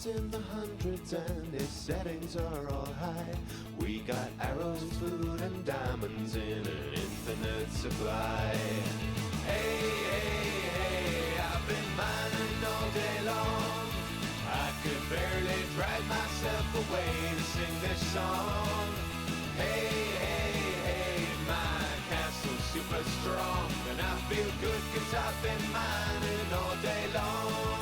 in the hundreds and its settings are all high. We got arrows, food, and diamonds in an infinite supply. Hey, hey, hey, I've been mining all day long. I could barely drag myself away to sing this song. Hey, hey, hey, my castle's super strong, and I feel good 'cause I've been mining all day long.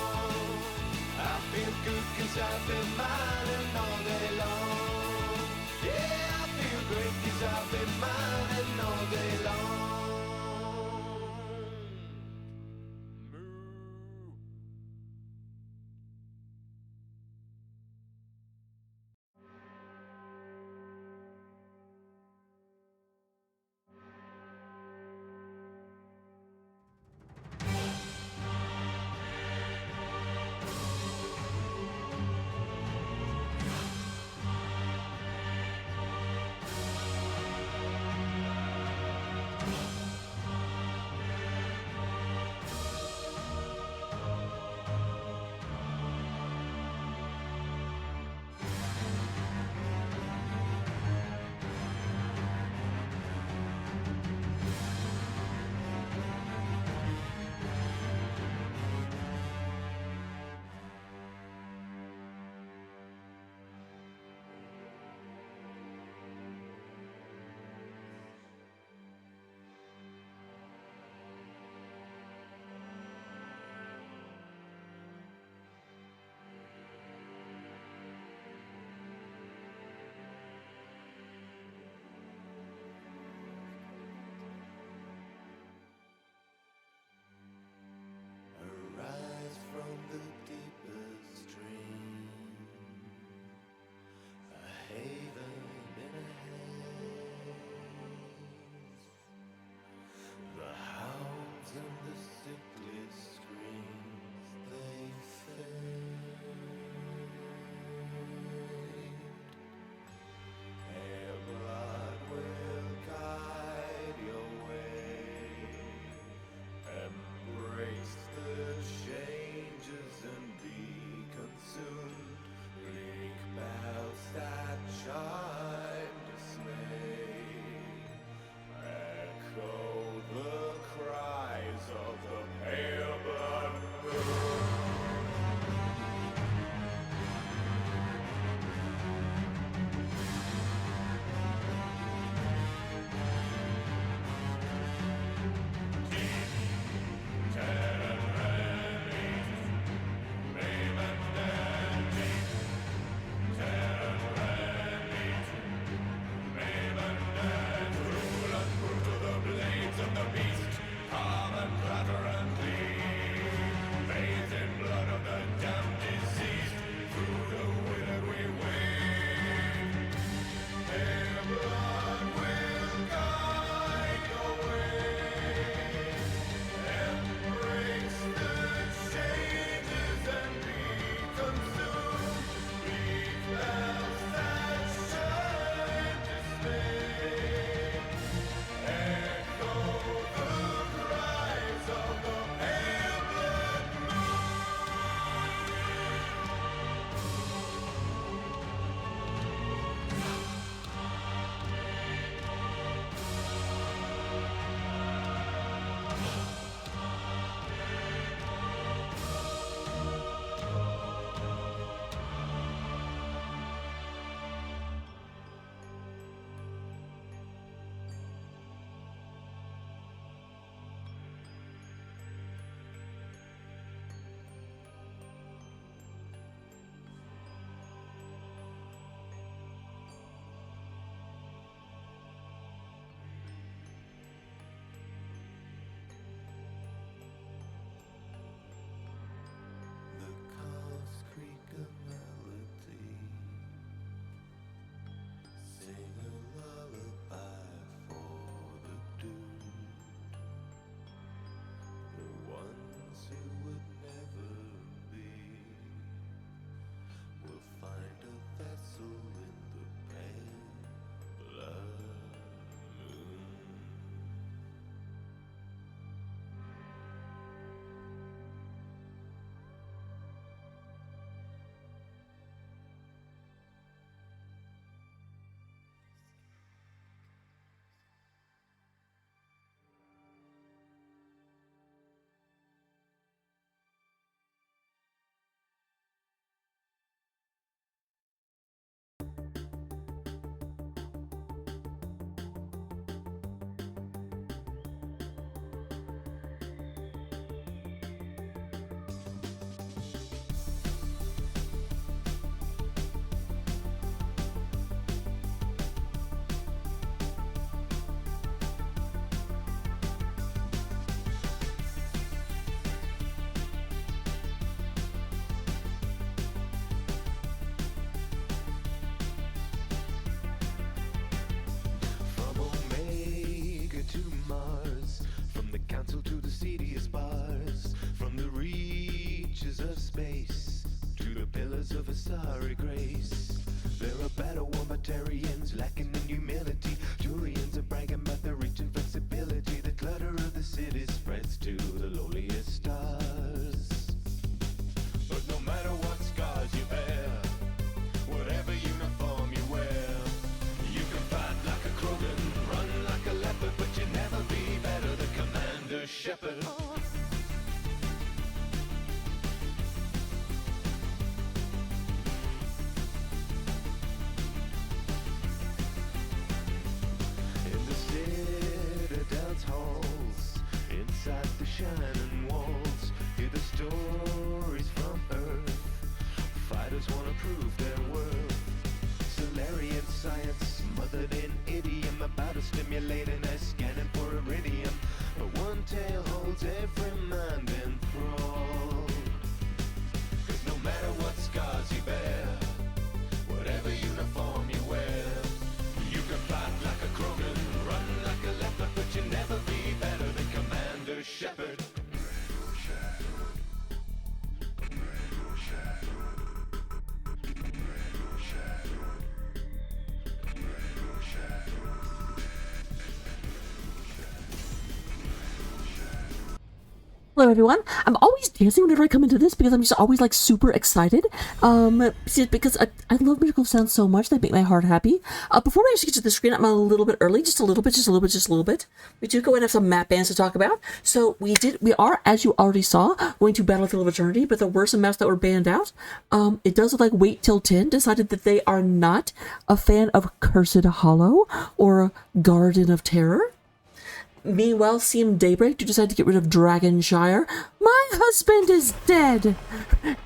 I feel good 'cause I've been mining all day long. Yeah, I feel great 'cause I've been mining all day long. of space, to the pillars of a starry grace. There are battle wombitarians lacking in humility. Turians are bragging about their reach and flexibility. The clutter of the city spreads to the lowliest stars. But no matter what scars you bear, whatever uniform you wear, you can fight like a Krogan, run like a leopard, but you'll never be better than Commander Shepard. Halls, inside the shining walls, hear the stories from Earth. Fighters wanna prove their worth. Solarian science, smothered in idiom, about to stimulate an eye scanning for iridium. But one tale holds every mind enthralled. 'Cause no matter what scars you bear, whatever uniform you wear, you can fight like a Krogan, run like a leopard, but you'll never be better than Commander Shepard. Hello everyone. I'm always dancing whenever I come into this because I'm just always like super excited. Because I love musical sounds so much, they make my heart happy. Before we actually get to the screen, I'm a little bit early, just a little bit. We do go and have some map bands to talk about. So we are, as you already saw, going to Battlefield of Eternity, but there were some maps that were banned out. It does look like Wait Till 10 decided that they are not a fan of Cursed Hollow or Garden of Terror. Meanwhile, CM Daybreak decided to get rid of Dragonshire. My husband is dead!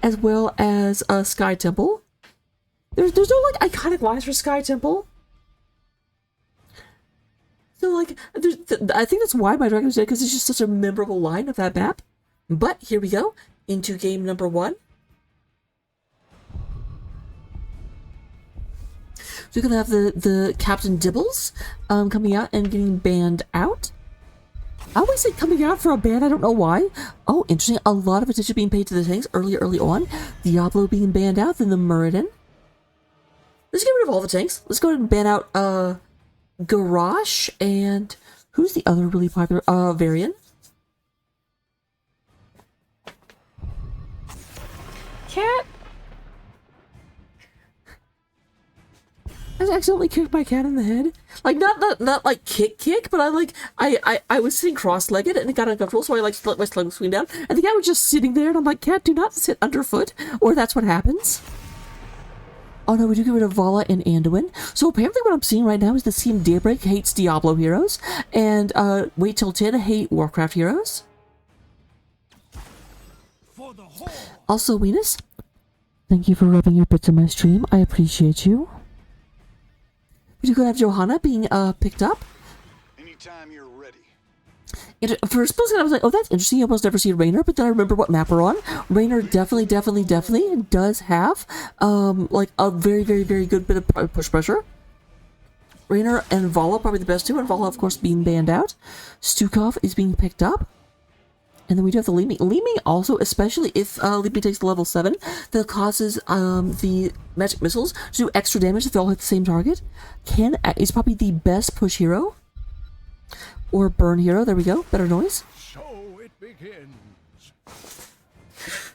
As well as Sky Temple. There's no like iconic lines for Sky Temple. So like, I think that's why my Dragon's dead, because it's just such a memorable line of that map. But here we go, into game number 1. So we're gonna have the Captain Dibbles coming out and getting banned out. I always say coming out for a ban, I don't know why. Oh, interesting. A lot of attention being paid to the tanks early on. Diablo being banned out, then the Muradin. Let's get rid of all the tanks. Let's go ahead and ban out Garrosh and who's the other really popular Varian? Cat? I accidentally kicked my cat in the head. Like not like kick, but I was sitting cross-legged and it got uncomfortable, so I like let my slug swing down. And the cat was just sitting there, and I'm like, cat, do not sit underfoot, or that's what happens. Oh no, we do get rid of Vala and Anduin. So apparently what I'm seeing right now is the CM Daybreak hates Diablo heroes, and Wait Till 10 hate Warcraft heroes. Also, Venus, thank you for rubbing your bits in my stream. I appreciate you. We do have Johanna being picked up. Anytime you're ready. And for a split second, I was like, oh, that's interesting. You almost never see Raynor, but then I remember what map we're on. Raynor definitely does have like a very good bit of push pressure. Raynor and Vala probably the best two, and Vala, of course, being banned out. Stukov is being picked up. And then we do have the Li Ming. Li Ming also, especially if Li Ming takes the level 7, that causes the magic missiles to do extra damage if they all hit the same target. Ken is probably the best push hero. Or burn hero, there we go, better noise. So it begins.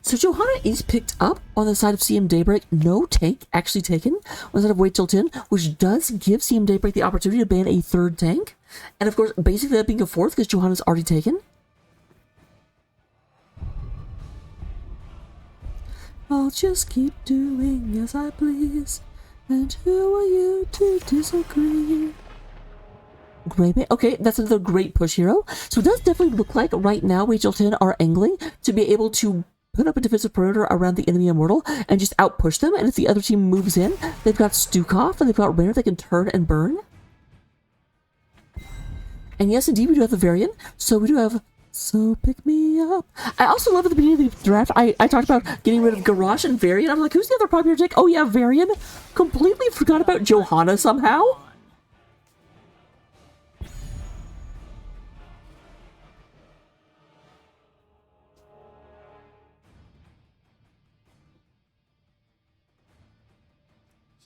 So Johanna is picked up on the side of CM Daybreak. No tank actually taken on the side of Wait Till 10, which does give CM Daybreak the opportunity to ban a 3rd tank. And of course, basically that being a 4th because Johanna's already taken. I'll just keep doing as I please, and who are you to disagree? Great, okay, that's another great push hero. So it does definitely look like right now Wait Till 10 are angling to be able to put up a defensive perimeter around the enemy immortal and just outpush them, and if the other team moves in, they've got Stukov and they've got Raynor that can turn and burn. And yes, indeed, we do have the Varian, so we do have So Pick Me Up. I also love at the beginning of the draft, I talked about getting rid of Garrosh and Varian. I'm like, who's the other popular take? Oh yeah, Varian. Completely forgot about Johanna somehow.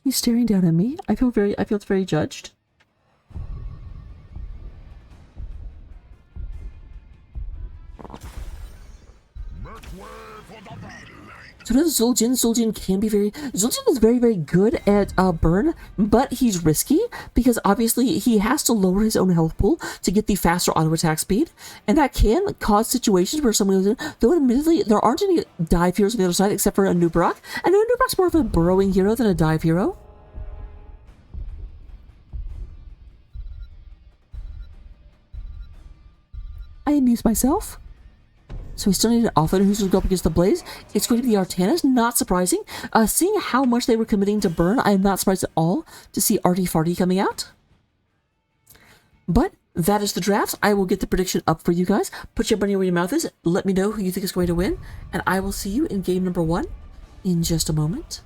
He's staring down at me. I feel very judged. So does Zul'jin. Zul'jin can be Zul'jin is very good at burn, but he's risky because obviously he has to lower his own health pool to get the faster auto attack speed, and that can cause situations where someone goes in. Though admittedly, there aren't any dive heroes on the other side except for a Nubrak. I know Nubrak's more of a burrowing hero than a dive hero. I amuse myself. So we still need an offlaner who's going to go up against the Blaze. It's going to be the Artanis, not surprising. Seeing how much they were committing to burn, I am not surprised at all to see Artie Farty coming out. But that is the drafts. I will get the prediction up for you guys. Put your money where your mouth is. Let me know who you think is going to win. And I will see you in game number 1 in just a moment.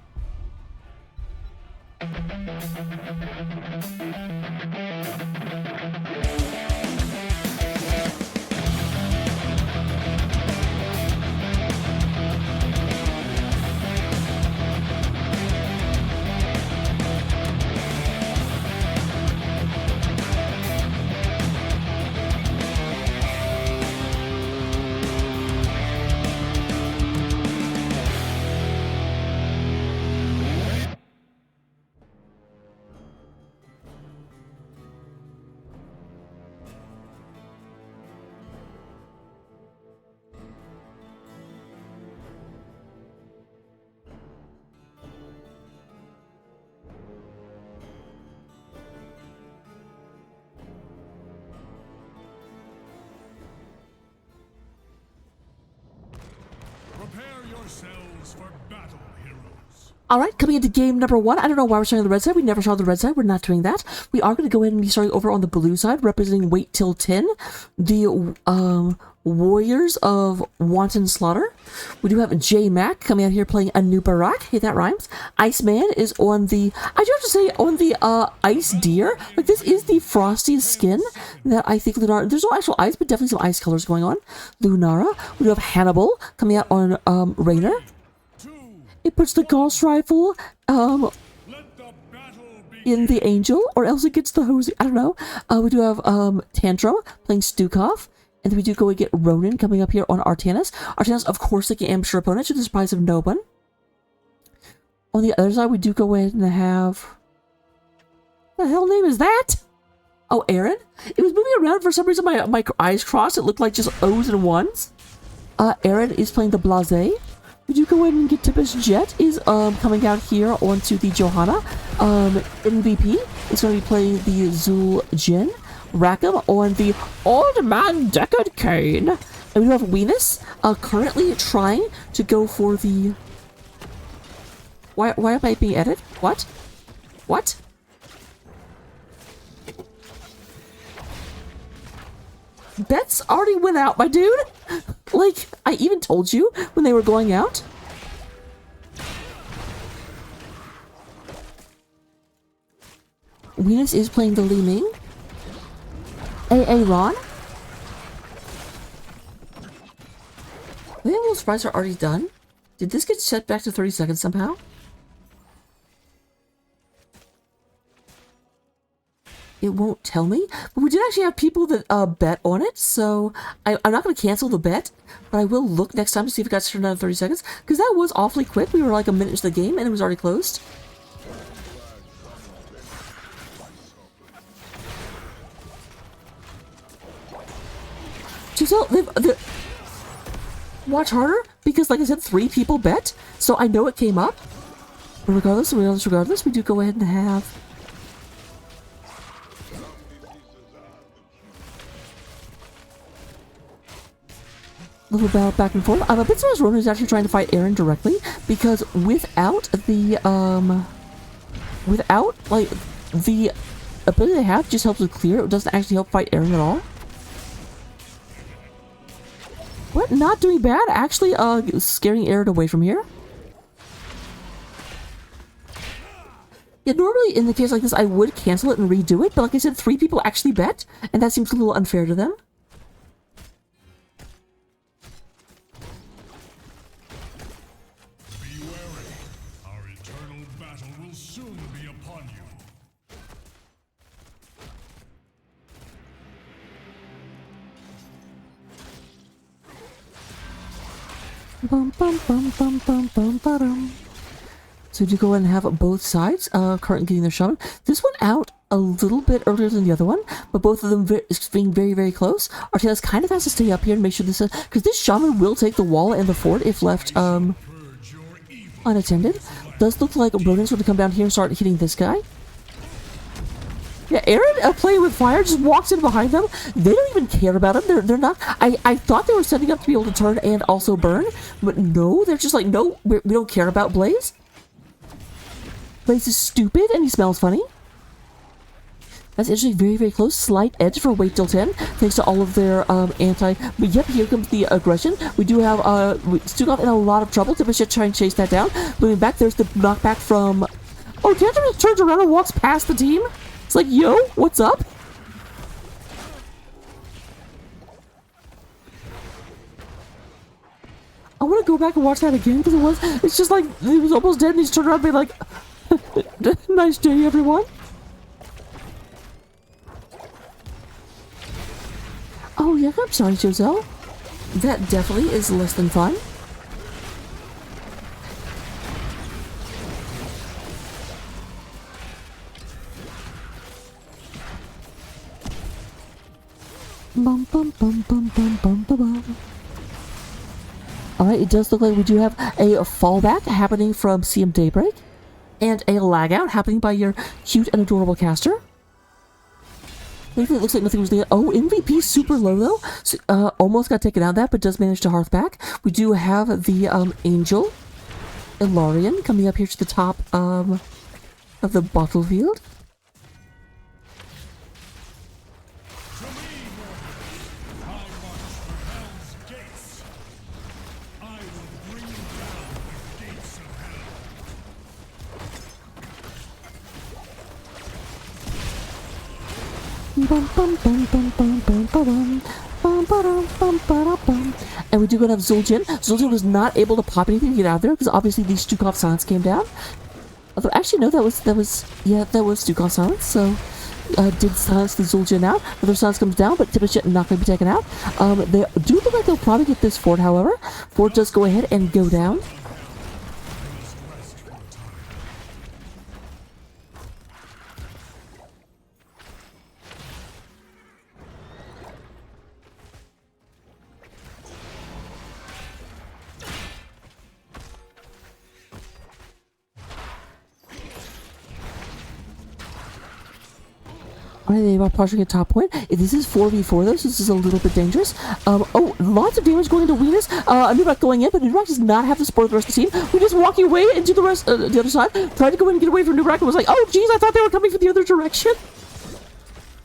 Prepare yourselves for battle, heroes. Alright, coming into game number 1. I don't know why we're starting on the red side. We never saw the red side. We're not doing that. We are going to go ahead and be starting over on the blue side, representing Wait Till 10, the Warriors of Wanton Slaughter. We do have J-Mac coming out here playing a new Barak. Hey, that rhymes. Iceman is on the, I do have to say, on the Ice Deer. Like, this is the frostiest skin that I think Lunara, there's no actual ice, but definitely some ice colors going on. Lunara. We do have Hannibal coming out on Raynor. It puts the Gauss rifle in the Angel, or else it gets the hose. I don't know. We do have Tantrum playing Stukov. And then we do go and get Ronin coming up here on Artanis. Artanis, of course, they can ambush your opponent to the surprise of no one. On the other side, we do go ahead and have... What the hell name is that? Oh, Aaron? It was moving around for some reason. My eyes crossed. It looked like just O's and 1s. Aaron is playing the Blase. We do go ahead and get Tempest Jet is coming out here onto the Johanna. MVP is going to be playing the Zul'jin. Rackham on the Old Man Deckard Kane. And we have Venus currently trying to go for the... Why am I being edited? What? What? Bets already went out, my dude. Like, I even told you when they were going out. Venus is playing the Li Ming. Ron? The animal sprites are already done. Did this get set back to 30 seconds somehow? It won't tell me. But we did actually have people that bet on it, so I'm not going to cancel the bet, but I will look next time to see if it got turned down to 30 seconds, because that was awfully quick. We were like a minute into the game and it was already closed. So watch harder, because like I said, 3 people bet, so I know it came up. But regardless, we do go ahead and have... a little battle back and forth. I'm a bit surprised Ronan is actually trying to fight Aaron directly, because without the, like, the ability they have just helps with clear, it doesn't actually help fight Aaron at all. What? Not doing bad. Actually, scaring Aaron away from here. Yeah, normally in the case like this, I would cancel it and redo it, but like I said, 3 people actually bet, and that seems a little unfair to them. Be wary. Our eternal battle will soon Bum, bum, bum, bum, bum, bum, ba-dum. So you go ahead and have both sides currently getting their shaman. This one out a little bit earlier than the other one, but both of them being very, very close. Artemis kind of has to stay up here and make sure this is, because this shaman will take the wall and the fort if left unattended. Does look like Ronin's going to come down here and start hitting this guy. Yeah, Aaron playing with fire just walks in behind them. They don't even care about him. They're not. I thought they were setting up to be able to turn and also burn, but no, they're just like, no, we don't care about Blaze. Blaze is stupid and he smells funny. That's actually very, very close. Slight edge for wait till 10, thanks to all of their anti. But yep, here comes the aggression. We do have Stukov in a lot of trouble. Tippett should try and chase that down. Moving back, there's the knockback from. Oh, Tantra just turns around and walks past the team. It's like, yo, what's up? I want to go back and watch that again because it's just like he was almost dead and he's turned around and be like, nice day, everyone. Oh yeah, I'm sorry, Joselle. That definitely is less than fun. Bum bum bum bum bum bum bum bum. Alright, it does look like we do have a fallback happening from CM Daybreak. And a lag out happening by your cute and adorable caster. Thankfully, it looks like nothing was there. Oh, MVP super low though. So, almost got taken out of that, but does manage to hearth back. We do have the Angel Ilarian coming up here to the top of the battlefield. Bum, bum, bum, bum, bum, bum, bum, bum, bum, bum, bum, bum. And we do go to have Zul'jin. Zul'jin was not able to pop anything to get out of there because obviously the Stukov silence came down. Although actually no, that was Stukov silence. So did silence the Zul'jin out. Another silence comes down, but Tippett not going to be taken out. They do look like they'll probably get this fort. However, fort does go ahead and go down. They are partially at top point. This is 4v4 though, so this is a little bit dangerous. Oh, lots of damage going to Venus. Nubrak going in, but Nubrak does not have the support of the rest of the team. We're just walking away into the rest, the other side. Tried to go in and get away from Nubrak and was like, oh geez, I thought they were coming from the other direction.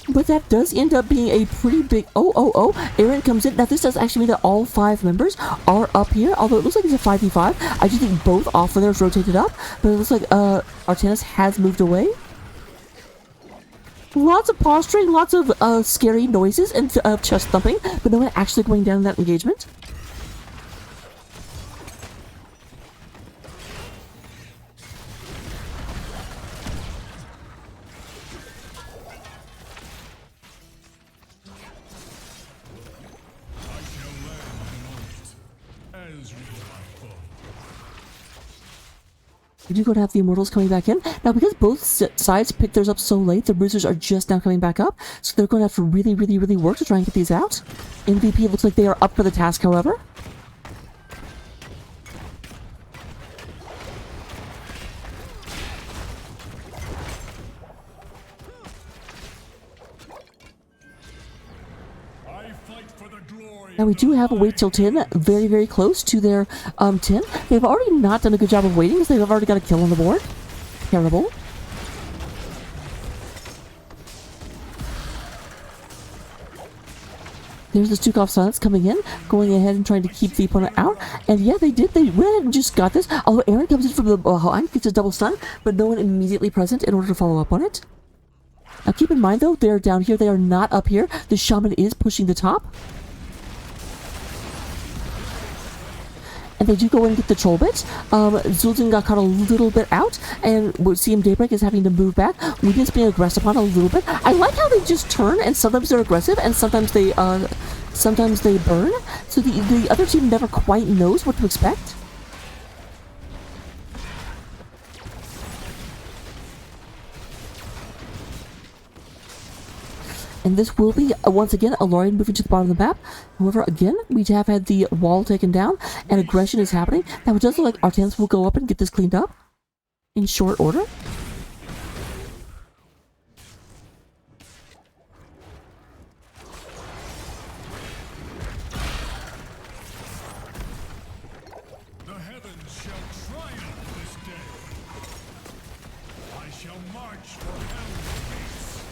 But that does end up being a pretty big... Oh. Aaron comes in. Now, this does actually mean that all 5 members are up here, although it looks like it's a 5v5. I just think both offlaners rotated up, but it looks like Artemis has moved away. Lots of posturing, lots of scary noises and chest thumping, but no one actually going down in that engagement. We do go to have the Immortals coming back in. Now, because both sides picked theirs up so late, the Bruisers are just now coming back up. So they're going to have to really, really, really work to try and get these out. MVP looks like they are up for the task, however. Now we do have a wait till 10, very, very close to their 10. They've already not done a good job of waiting because they've already got a kill on the board. Terrible. There's the Stukov silence coming in, going ahead and trying to keep the opponent out. And yeah, they did. They went ahead and just got this. Although Aaron comes in from the behind, gets a double stun, but no one immediately present in order to follow up on it. Now keep in mind though, they're down here. They are not up here. The Shaman is pushing the top. And they do go in and get the troll bits. Zul'jin got caught a little bit out, and CM Daybreak is having to move back. We just being aggressive on a little bit. I like how they just turn, and sometimes they're aggressive, and sometimes they sometimes they burn, so the other team never quite knows what to expect. And this will be, once again, Alorian moving to the bottom of the map. However, again, we have had the wall taken down, and aggression is happening. Now, it does look like Artanis will go up and get this cleaned up in short order. The heavens shall triumph this day. I shall march for hell's gates.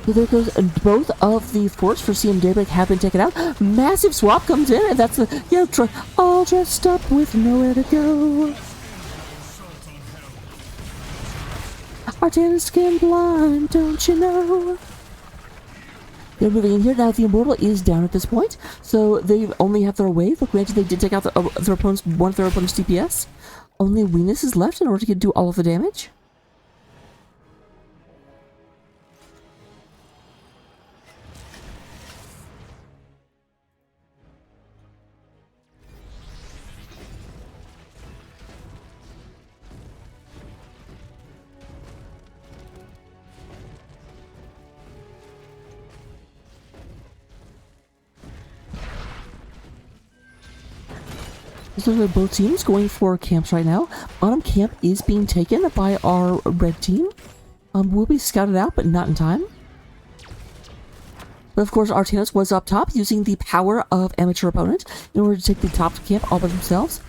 So there goes both of the forts for CM Daybreak have been taken out. Massive swap comes in, and that's the all dressed up with nowhere to go. Artanis skin blind, don't you know? They're moving in here now. The Immortal is down at this point, so they only have their wave. But granted, they did take out their opponent's one of their opponent's DPS. Only Venus is left in order to do all of the damage. So they're both teams going for camps right now. Bottom camp is being taken by our red team. Will be scouted out, but not in time. But of course, Artanis was up top using the power of amateur opponent in order to take the top camp all by themselves.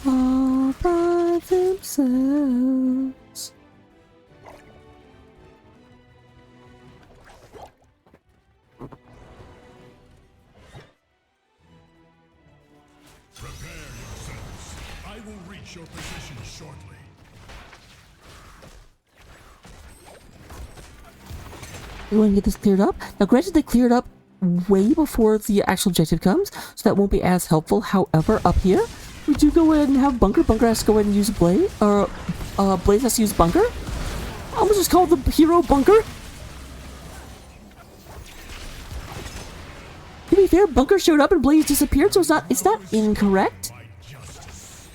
All by themselves. Prepare yourselves. I will reach your position shortly. We want to get this cleared up. Now, granted, they cleared up way before the actual objective comes, so that won't be as helpful. However, up here, we do go ahead and have Bunker. Bunker has to go ahead and use Blaze, or Blaze has to use Bunker. I almost just called the hero Bunker. To be fair, Bunker showed up and Blaze disappeared, so it's not incorrect. My justice.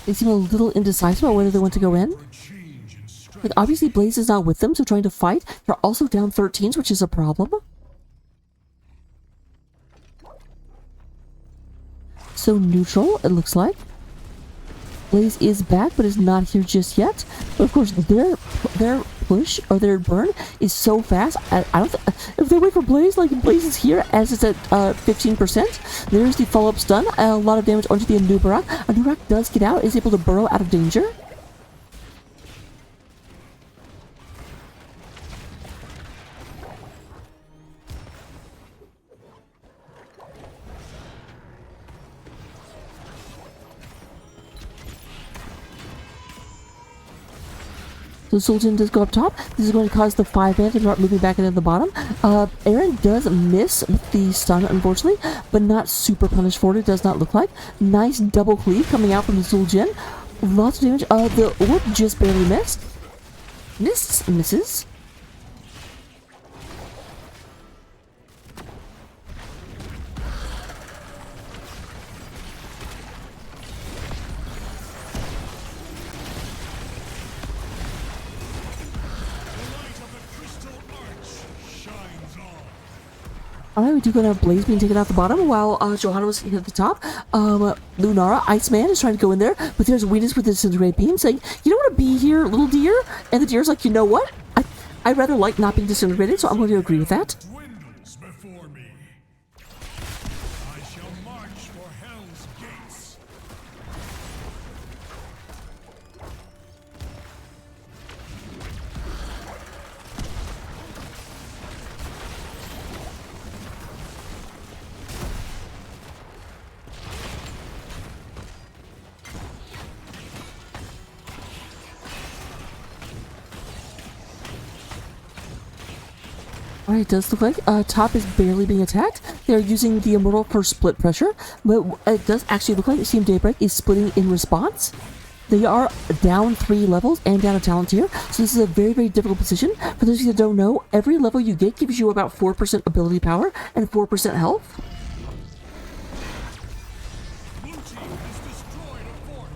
They seem a little indecisive about whether they want to go in. For change and strength. Like, obviously, Blaze is not with them, so trying to fight. They're also down 13s, which is a problem. So neutral, it looks like. Blaze is back, but is not here just yet. But of course, their push or their burn is so fast. I don't. If they wait for Blaze, like Blaze is here as it's at 15%. There's the follow-up stun. A lot of damage onto the Anubarak. Anubarak does get out, is able to burrow out of danger. So Sultan does go up top. This is going to cause the 5-man to start moving back into the bottom. Aaron does miss with the stun, unfortunately, but not super punished for it, does not look like. Nice double cleave coming out from the Zul'jin. Lots of damage. The orb just barely missed. Misses. Alright, we do go to have Blaze being taken out the bottom while Johanna was at the top. Lunara, Iceman, is trying to go in there, but there's Venus with the Disintegrate Beam saying, "You don't want to be here, little deer?" And the deer's like, "You know what? I'd rather like not being disintegrated, so I'm going to agree with that." Dwindles before me. I shall march for hell's gates. Alright, it does look like top is barely being attacked. They're using the Immortal for split pressure, but it does actually look like CM Daybreak is splitting in response. They are down 3 levels and down a talent tier, so this is a very, very difficult position. For those of you that don't know, every level you get gives you about 4% ability power and 4% health. Blue team has destroyed a fort.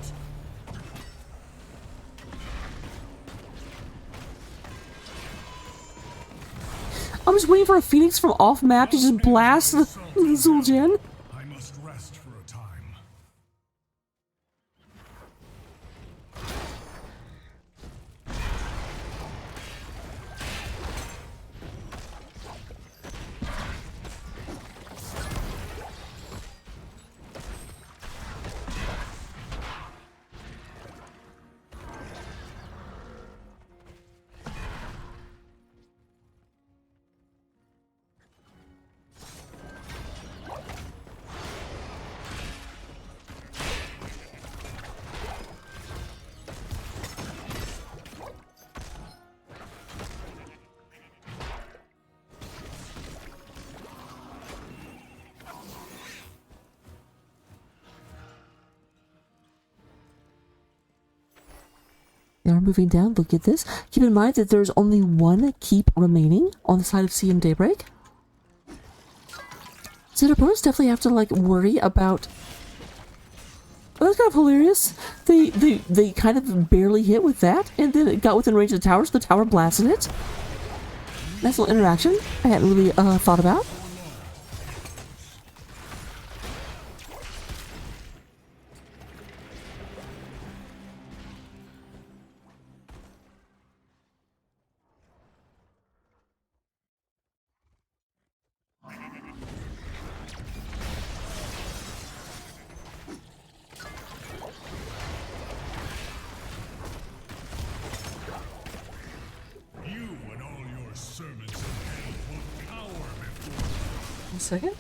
I'm just waiting for a Phoenix from off map to just blast the Zul'jin. I must rest for a time. They are moving down. Look at this. Keep in mind that there's only one keep remaining on the side of CM Daybreak. So their opponents definitely have to like worry about. Oh, that's kind of hilarious. They kind of barely hit with that, and then it got within range of the tower, so the tower blasted it. Nice little interaction. I hadn't really thought about. One second.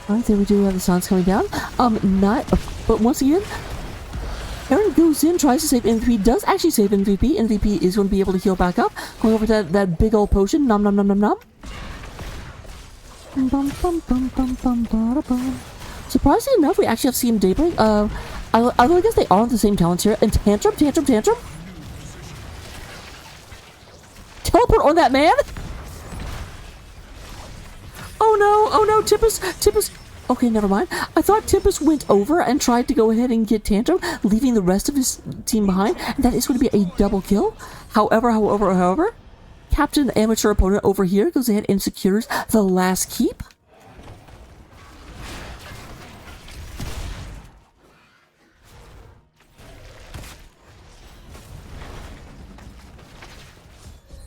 Alright, there we do have the sounds coming down. But once again, Aaron goes in, tries to save MVP, does actually save MVP. MVP is going to be able to heal back up. Going over to that big old potion. Nom nom nom nom nom. Surprisingly enough, we actually have CM Daybreak. I guess they are on the same talents here. And Tantrum. Teleport on that man! Oh no, Tippus. Okay, never mind. I thought Tippus went over and tried to go ahead and get Tantrum, leaving the rest of his team behind, and that is going to be a double kill. However, Captain Amateur opponent over here goes ahead and secures the last keep.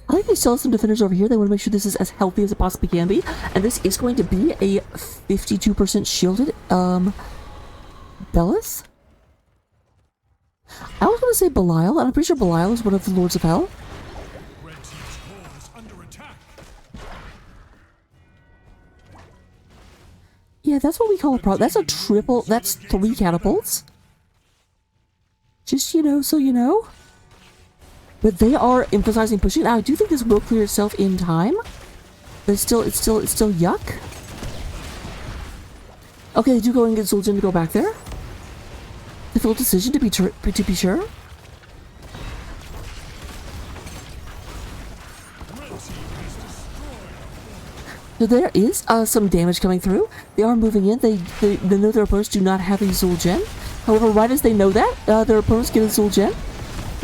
I think they still have some defenders over here. They want to make sure this is as healthy as it possibly can be. And this is going to be a 52% shielded Bellis. I was going to say Belial, and I'm pretty sure Belial is one of the Lords of Hell. Red team's core is under attack. Yeah, that's what we call a problem. That's a triple. That's 3 catapults. Just, so you know. But they are emphasizing pushing. Now, I do think this will clear itself in time. But it's still yuck. Okay, they do go and get Zul'jin to go back there. Difficult decision to be sure. So there is some damage coming through. They are moving in. They know their opponents do not have a Zul'jin. However, right as they know that, their opponents get a Zul'jin.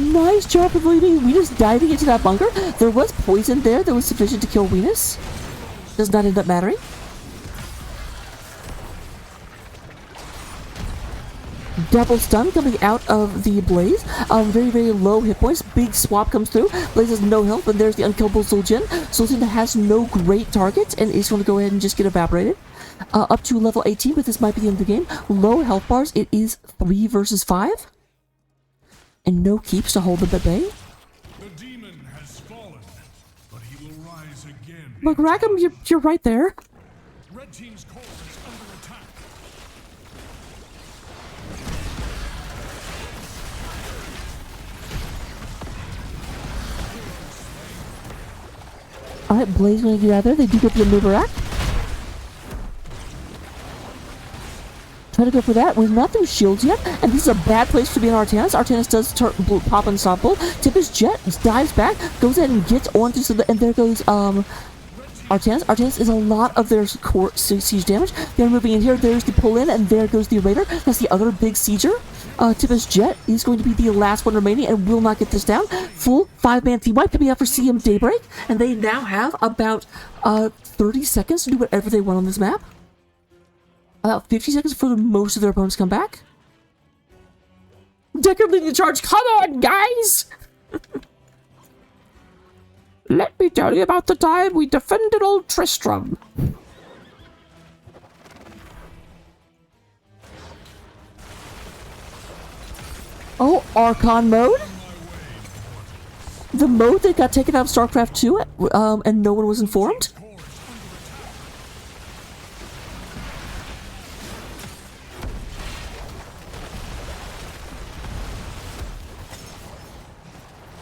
Nice job of leaving Venus diving into that bunker. There was poison there that was sufficient to kill Venus. Does not end up mattering. Double stun coming out of the Blaze. Very, very low hit points. Big swap comes through. Blaze has no health, and there's the unkillable Zul'jin. Zul'jin has no great targets and is going to go ahead and just get evaporated. Up to level 18, but this might be the end of the game. Low health bars. It is 3 versus 5. and no keeps to hold them at bay. The demon has fallen, but he will rise again. Look, Rackham, you're right there. Red team's core is under attack. Alright, Blaze going to get out there. They do get the maneuver act. Try to go for that. We're not through shields yet, and this is a bad place to be in Artanis. Artanis does pop unstoppable. Tempest Jet dives back, goes ahead and gets onto, and there goes Artanis. Artanis is a lot of their core siege damage. They're moving in here. There's the pull in, and there goes the Raider. That's the other big sieger. Tempest Jet is going to be the last one remaining and will not get this down. Full 5-man team wipe coming out for CM Daybreak, and they now have about 30 seconds to do whatever they want on this map. About 50 seconds for most of their opponents to come back. Decker leading the charge. Come on, guys! Let me tell you about the time we defended old Tristram. Oh, Archon mode? The mode that got taken out of StarCraft 2, and no one was informed?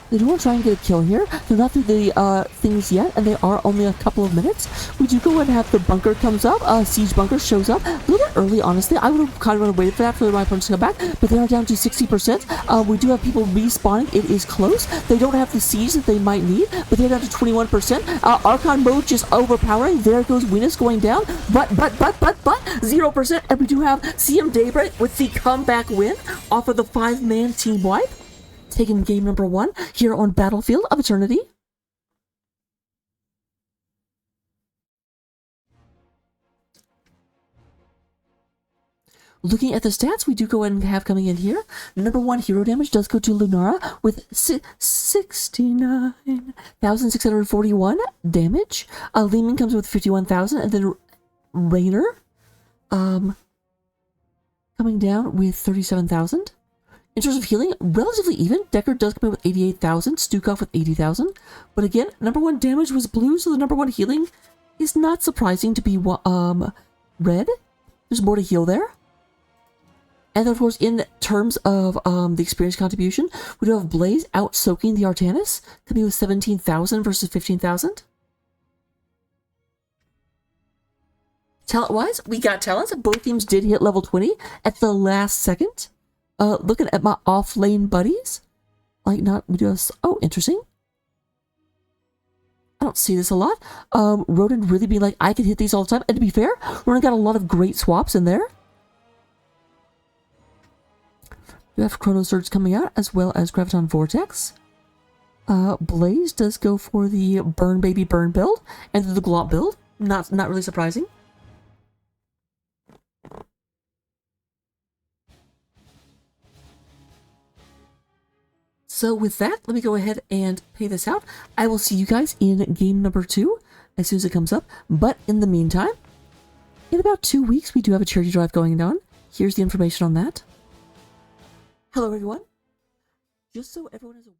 They do want to try and get a kill here. They're not through the things yet, and they are only a couple of minutes. We do go ahead and have the bunker comes up. Siege bunker shows up. A little bit early, honestly. I would have kind of waited for that for my opponents to come back, but they are down to 60%. We do have people respawning. It is close. They don't have the siege that they might need, but they're down to 21%. Archon mode just overpowering. There goes Venus going down, but 0%. And we do have CM Daybreak with the comeback win off of the 5-man team wipe. Taking game number 1 here on Battlefield of Eternity. Looking at the stats, we do go ahead and have coming in here. Number 1 hero damage does go to Lunara with 69,641 damage. Lehman comes with 51,000, and then Rainer coming down with 37,000. In terms of healing, relatively even. Decker does come in with 88,000, Stukov with 80,000. But again, number 1 damage was blue, so the number 1 healing is not surprising to be red. There's more to heal there. And then, of course, in terms of the experience contribution, we do have Blaze out soaking the Artanis, coming with 17,000 versus 15,000. Talent-wise, we got talents. Both teams did hit level 20 at the last second. Looking at my off-lane buddies, we do have, oh, interesting. I don't see this a lot. Rodin really being like, I can hit these all the time. And to be fair, Rodin got a lot of great swaps in there. We have Chrono Surge coming out, as well as Graviton Vortex. Blaze does go for the Burn Baby Burn build, and the Glop build. Not really surprising. So with that, let me go ahead and pay this out. I will see you guys in game number 2 as soon as it comes up. But in the meantime, in about 2 weeks, we do have a charity drive going on. Here's the information on that. Hello, everyone. Just so everyone is aware.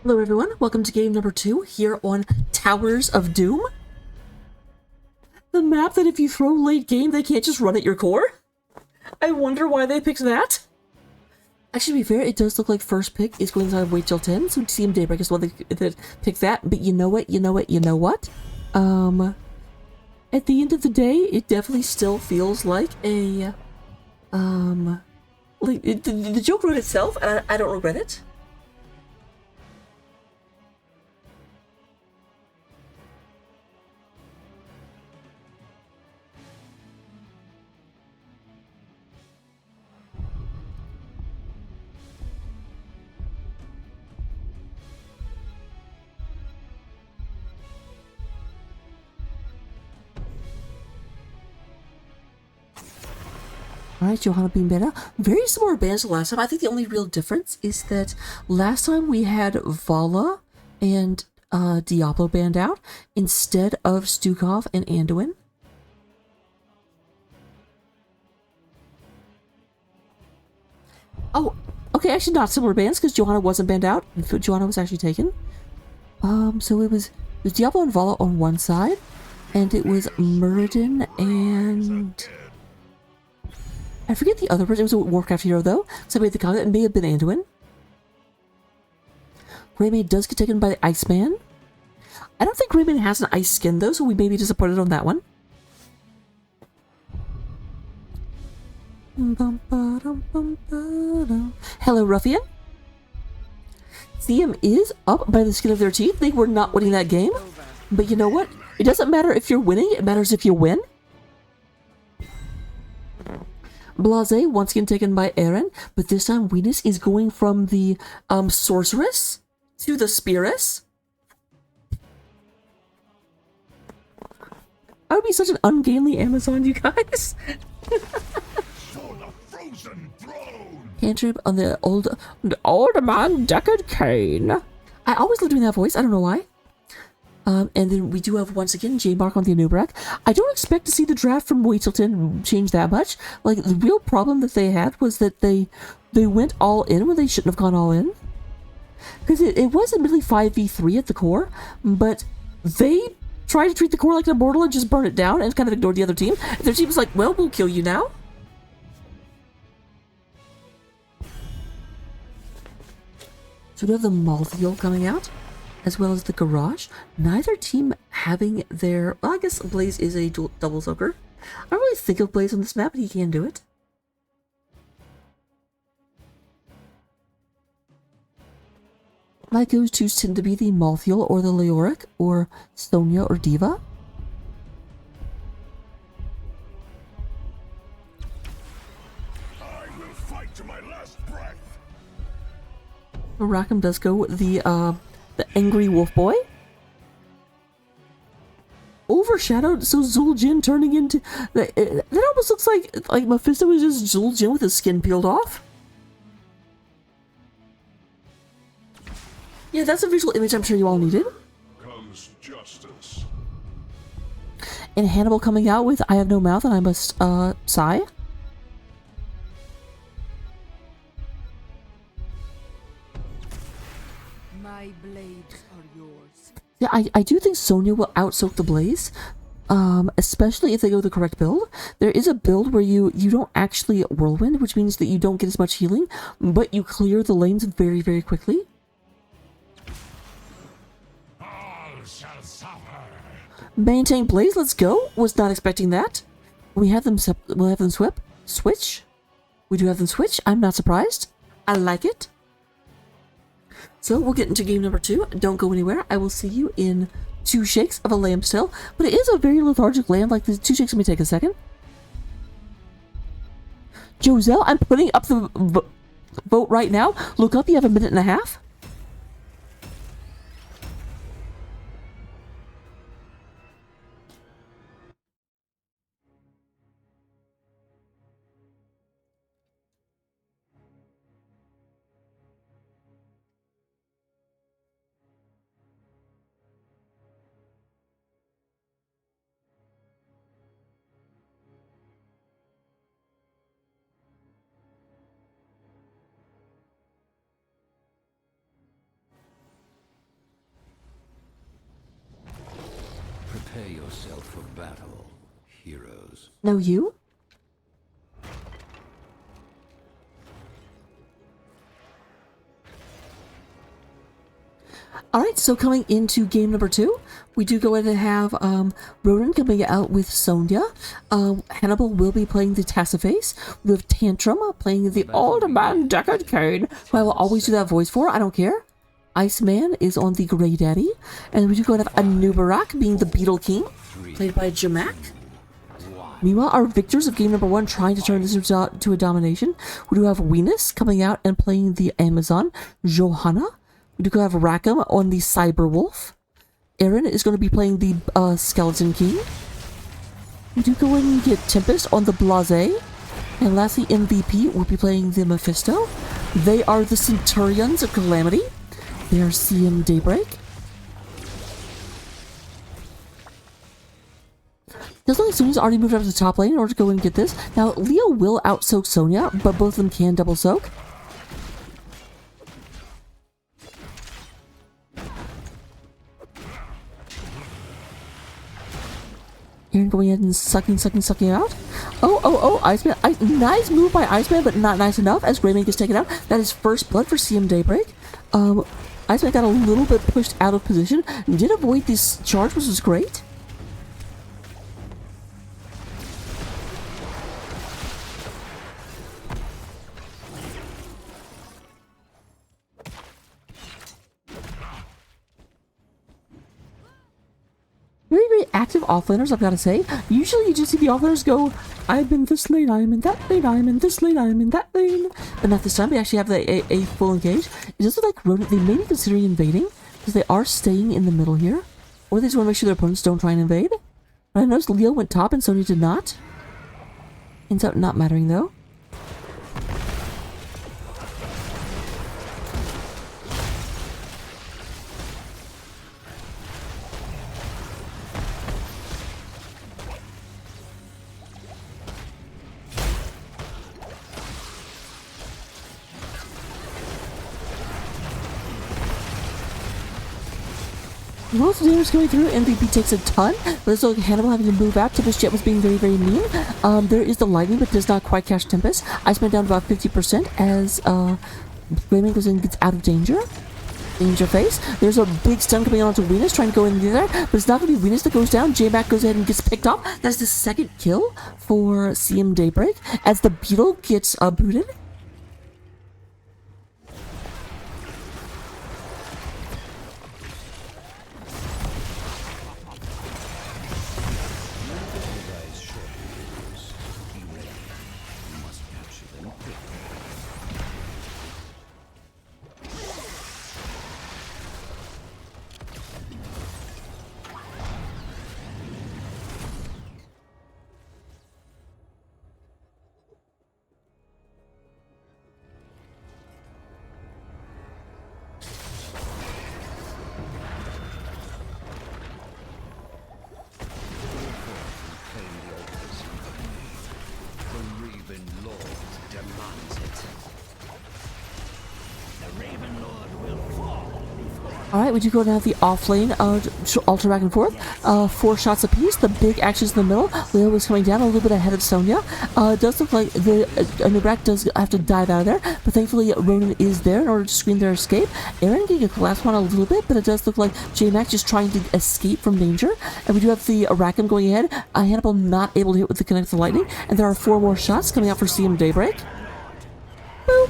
Hello everyone, welcome to game number 2 here on Towers of Doom. The map that if you throw late game, they can't just run at your core. I wonder why they picked that. Actually, to be fair, it does look like first pick is going to wait till 10, so CM Daybreak is the one that picked that, but you know what? At the end of the day, it definitely still feels like a, the joke wrote itself, and I don't regret it. Alright, Johanna being better. Very similar bands to last time. I think the only real difference is that last time we had Vala and Diablo band out instead of Stukov and Anduin. Oh, okay, actually not similar bands because Johanna wasn't banned out. Johanna was actually taken. So it was Diablo and Vala on one side, and it was Muradin and... I forget the other person. It was a Warcraft hero, though. So I made the comment. It may have been Anduin. Rayman does get taken by the Iceman. I don't think Rayman has an ice skin, though, so we may be disappointed on that one. Hello, Ruffian. CM is up by the skin of their teeth. They were not winning that game. But you know what? It doesn't matter if you're winning. It matters if you win. Blase once again taken by Eren, but this time Venus is going from the sorceress to the spearess. I would be such an ungainly Amazon, you guys. For the frozen throne. Cantrip on the old man Deckard Kane. I always love doing that voice. I don't know why. And then we do have, once again, J-Mark on the Anubrak. I don't expect to see the draft from Waitilton change that much. Like, the real problem that they had was that they went all in when they shouldn't have gone all in. Because it was admittedly 5v3 at the core, but they tried to treat the core like an immortal and just burn it down and kind of ignored the other team. And their team was like, well, we'll kill you now. So we have the Malthiel coming out, as well as the Garage. Neither team having their... Well, I guess Blaze is a double soaker. I don't really think of Blaze on this map, but he can do it. My go-tos tend to be the Malthiel or the Leoric, or Sonya or Diva. I will fight to my last breath. Rackham does go with the angry wolf boy. Overshadowed, so Zul'jin turning into... That almost looks like Mephisto was just Zul'jin with his skin peeled off. Yeah, that's a visual image I'm sure you all needed. Comes justice. And Hannibal coming out with I have no mouth and I must sigh. My blades are yours. Yeah, I do think Sonya will outsoak the Blaze, especially if they go the correct build. There is a build where you don't actually whirlwind, which means that you don't get as much healing, but you clear the lanes very, very quickly. All shall suffer. Maintain Blaze, let's go. Was not expecting that. We have them. We'll have them switch. We do have them switch. I'm not surprised. I like it. So we'll get into game number 2. Don't go anywhere. I will see you in 2 shakes of a lamb's tail. But it is a very lethargic lamb. Like the 2 shakes may take a second. Joselle, I'm putting up the vote right now. Look up. You have a minute and a half. yourself for battle, heroes. No, you? Alright, so coming into game number 2, we do go ahead and have Ronan coming out with Sonya. Hannibal will be playing the Tassiface. We have Tantrum playing the Old Man Deckard Cain, who I will always do that voice for, I don't care. Iceman is on the Grey Daddy. And we do go ahead and have Anubarak being the Beetle King, played by Jamak. Meanwhile, our victors of game number 1 trying to turn this into a domination. We do have Venus coming out and playing the Amazon, Johanna. We do have Rackham on the Cyber Wolf. Aaron is going to be playing the Skeleton King. We do go in and get Tempest on the Blase. And lastly, MVP will be playing the Mephisto. They are the Centurions of Calamity. They are CM Daybreak. Does look like Sonya's already moved up to the top lane in order to go in and get this. Now, Leo will out-soak Sonya, but both of them can double soak. Aaron going ahead and sucking out. Oh, Iceman. Nice move by Iceman, but not nice enough as Greymane gets taken out. That is first blood for CM Daybreak. Iceman got a little bit pushed out of position. Did avoid this charge, which was great. Very active offlaners, I've got to say. Usually you just see the offlaners go, I'm in this lane, I'm in that lane, I'm in this lane, I'm in that lane. But not this time, they actually have a full engage. It does look like Ronan, they may be considering invading, because they are staying in the middle here. Or they just want to make sure their opponents don't try and invade. But I noticed Leo went top and Sonya did not. Ends up not mattering though. Lots of damage coming through. MVP takes a ton. Let's look at Hannibal having to move out. Tempest Jet was being very, very mean. There is the lightning, but does not quite catch Tempest. Iceman down about 50% as Greymane goes in and gets out of danger. Danger face. There's a big stun coming onto Venus, trying to go in there, but it's not going to be Venus that goes down. J-Mac goes ahead and gets picked off. That's the second kill for CM Daybreak as the Beetle gets booted. Alright, we do go down the off lane, alter back and forth. 4 shots apiece, the big actions in the middle. Leo was coming down a little bit ahead of Sonya. It does look like the Nubrak does have to dive out of there, but thankfully Ronan is there in order to screen their escape. Aaron getting a collapse one a little bit, but it does look like J-Mac just trying to escape from danger. And we do have the Rackham going ahead. Hannibal not able to hit with the Connect the Lightning, and there are 4 more shots coming out for CM Daybreak. Boop!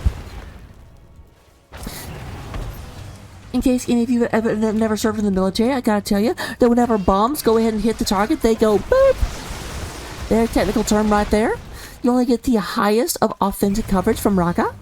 In case any of you have never served in the military, I gotta tell you that whenever bombs go ahead and hit the target, they go boop! Their technical term right there. You only get the highest of authentic coverage from Raka.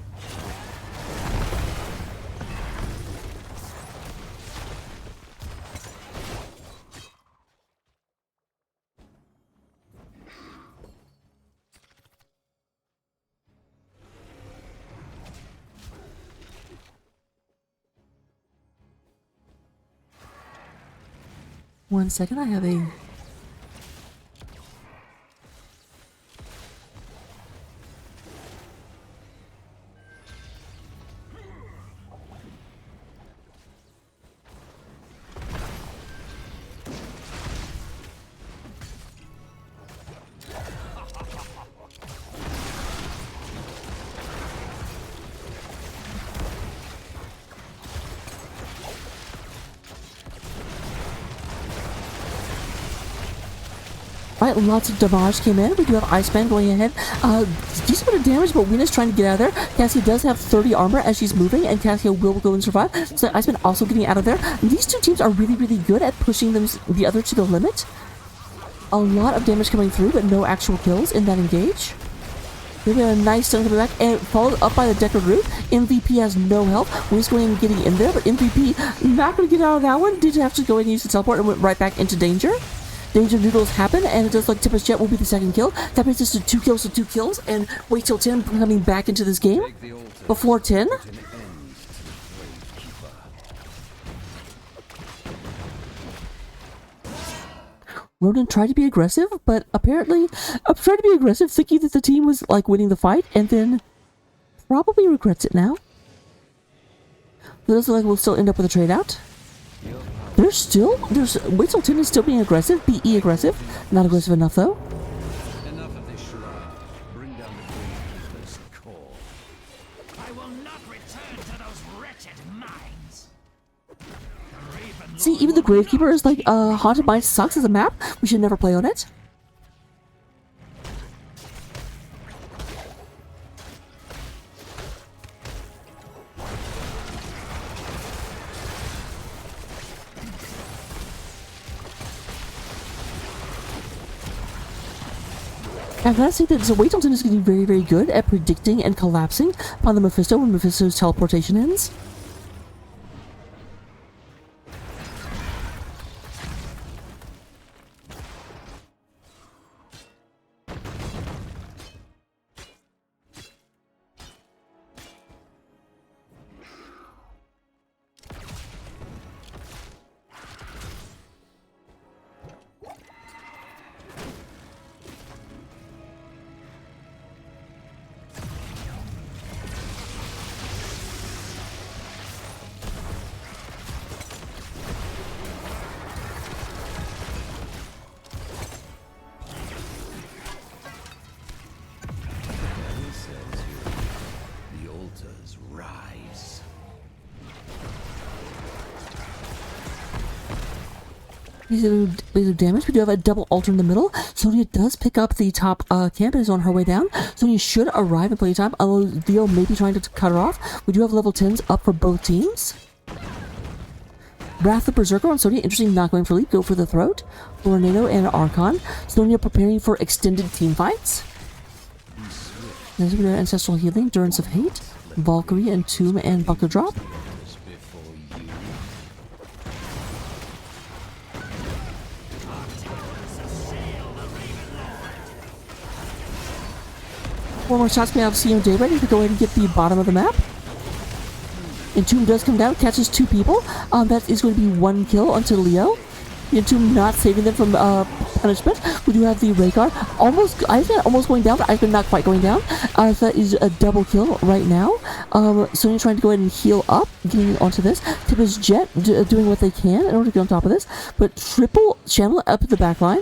One second, I have a... Right, lots of damage came in. We do have Iceman going ahead. Decent bit of damage, but Wena's trying to get out of there. Cassia does have 30 armor as she's moving, and Cassia will go and survive. So Iceman also getting out of there. And these two teams are really, really good at pushing the other to the limit. A lot of damage coming through, but no actual kills in that engage. Then we have a nice stun coming back, and followed up by the Deckard Root. MVP has no health. We're going and getting in there, but MVP not going to get out of that one. Did have to go and use the teleport and went right back into danger. Danger Noodles happen, and it does look like Tempest Jet will be the second kill. That brings us to 2 kills to 2 kills, and wait till 10 coming back into this game. Before 10. Ronan tried to be aggressive, but apparently tried to be aggressive, thinking that the team was like winning the fight, and then probably regrets it now. It does look like we'll still end up with a trade out. Wait till 10 is still being aggressive, BE aggressive. Not aggressive enough though. Enough of this charade. Bring down the Queen's core. I will not return to those wretched mines. See, even the Gravekeeper is like, Haunted Mine sucks as a map. We should never play on it. I gotta say that Waytilton is getting very, very good at predicting and collapsing upon the Mephisto when Mephisto's teleportation ends. The altars rise. Waves of damage. We do have a double altar in the middle. Sonya does pick up the top camp and is on her way down. Sonya should arrive in plenty of time, although Theo may be trying to cut her off. We do have level 10s up for both teams. Wrath the Berserker on Sonya, interesting, not going for leap, go for the throat. Tornado and Archon. Sonya preparing for extended team fights. Then we have Ancestral Healing, Durance of Hate, Valkyrie, and Tomb and Buckler Drop. Four more shots we have CM Daybreak to go ahead and get the bottom of the map. Entomb does come down, catches 2 people. That is going to be 1 kill onto Leo. Entomb not saving them from punishment. We do have the Rhaegar almost going down, but Iceman not quite going down. That is a double kill right now. Sonya trying to go ahead and heal up, getting onto this. Tempest Jet doing what they can in order to get on top of this, but triple channel up the back line.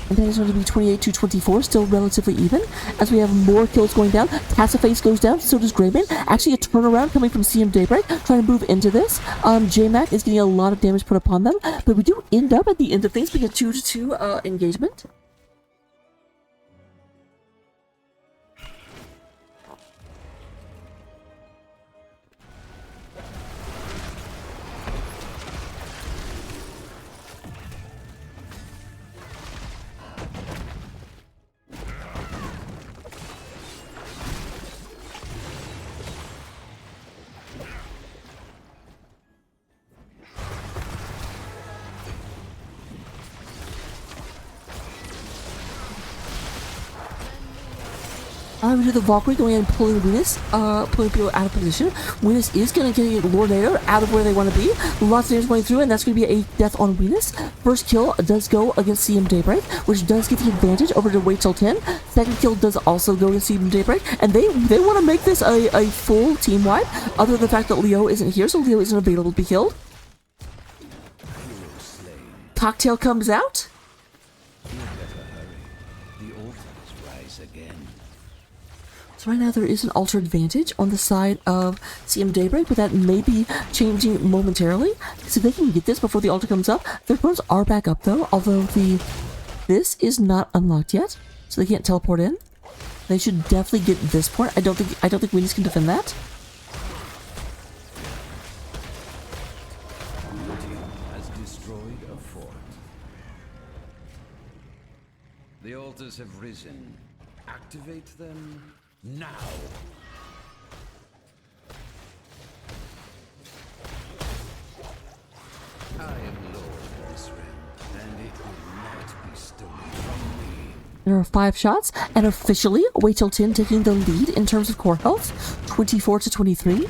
And that is going to be 28 to 24, still relatively even. As we have more kills going down, Cassaface goes down, so does Greyman. Actually, a turnaround coming from CM Daybreak, trying to move into this. J-Mac is getting a lot of damage put upon them, but we do end up at the end of things being a 2-2 engagement. We do the Valkyrie going in and pulling Venus, pulling people out of position. Venus is going to get Lornado out of where they want to be. Lots of damage going through, and that's going to be a death on Venus. First kill does go against CM Daybreak, which does get the advantage over to wait till 10. Second kill does also go against CM Daybreak, and they want to make this a full team wipe, other than the fact that Leo isn't here, so Leo isn't available to be killed. Cocktail comes out. So right now there is an ultra advantage on the side of CM Daybreak, but that may be changing momentarily. Because if they can get this before the ultra comes up, their opponents are back up though, although this is not unlocked yet, so they can't teleport in. They should definitely get this point. I don't think Venus can defend that. Has destroyed a fort. The altars have risen. Activate them now. I am Lord of this realm, and it will not be stolen from me. There are 5 shots, and officially, Wait Till 10 taking the lead in terms of core health, 24 to 23.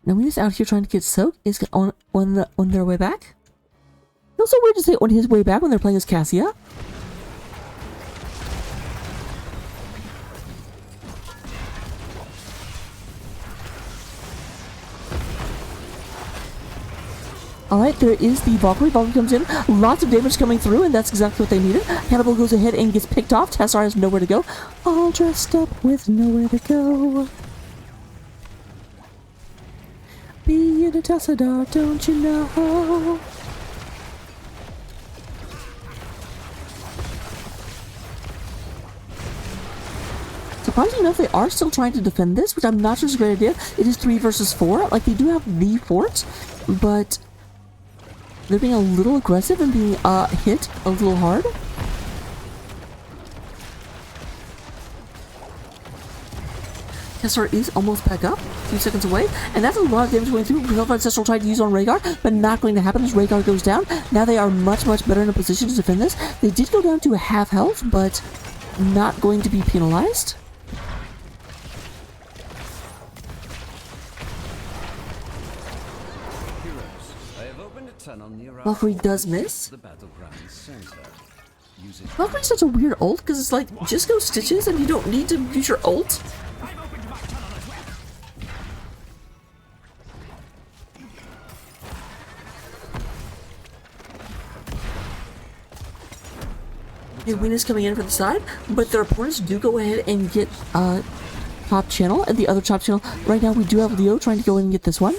Now, when he's out here trying to get Soak, is on their way back. It's also weird to say on his way back when they're playing as Cassia. Alright, there is the Valkyrie. Valkyrie comes in. Lots of damage coming through, and that's exactly what they needed. Hannibal goes ahead and gets picked off. Tessar has nowhere to go. All dressed up with nowhere to go. Being a Tessadar, don't you know? Surprisingly enough, they are still trying to defend this, which I'm not sure is a great idea. It is 3 versus 4. Like, they do have the fort, but they're being a little aggressive and being hit a little hard. Tessar is almost back up, a few seconds away, and that's a lot of damage going through. Hellfire Ancestral tried to use on Rhaegar, but not going to happen as Rhaegar goes down. Now they are much better in a position to defend this. They did go down to half health, but not going to be penalized. Valkyrie does miss. Valkyrie's such a weird ult, because it's like, just go Stitches and you don't need to use your ult. Weena's coming in from the side, but their opponents do go ahead and get top channel and the other top channel. Right now we do have Leo trying to go in and get this one.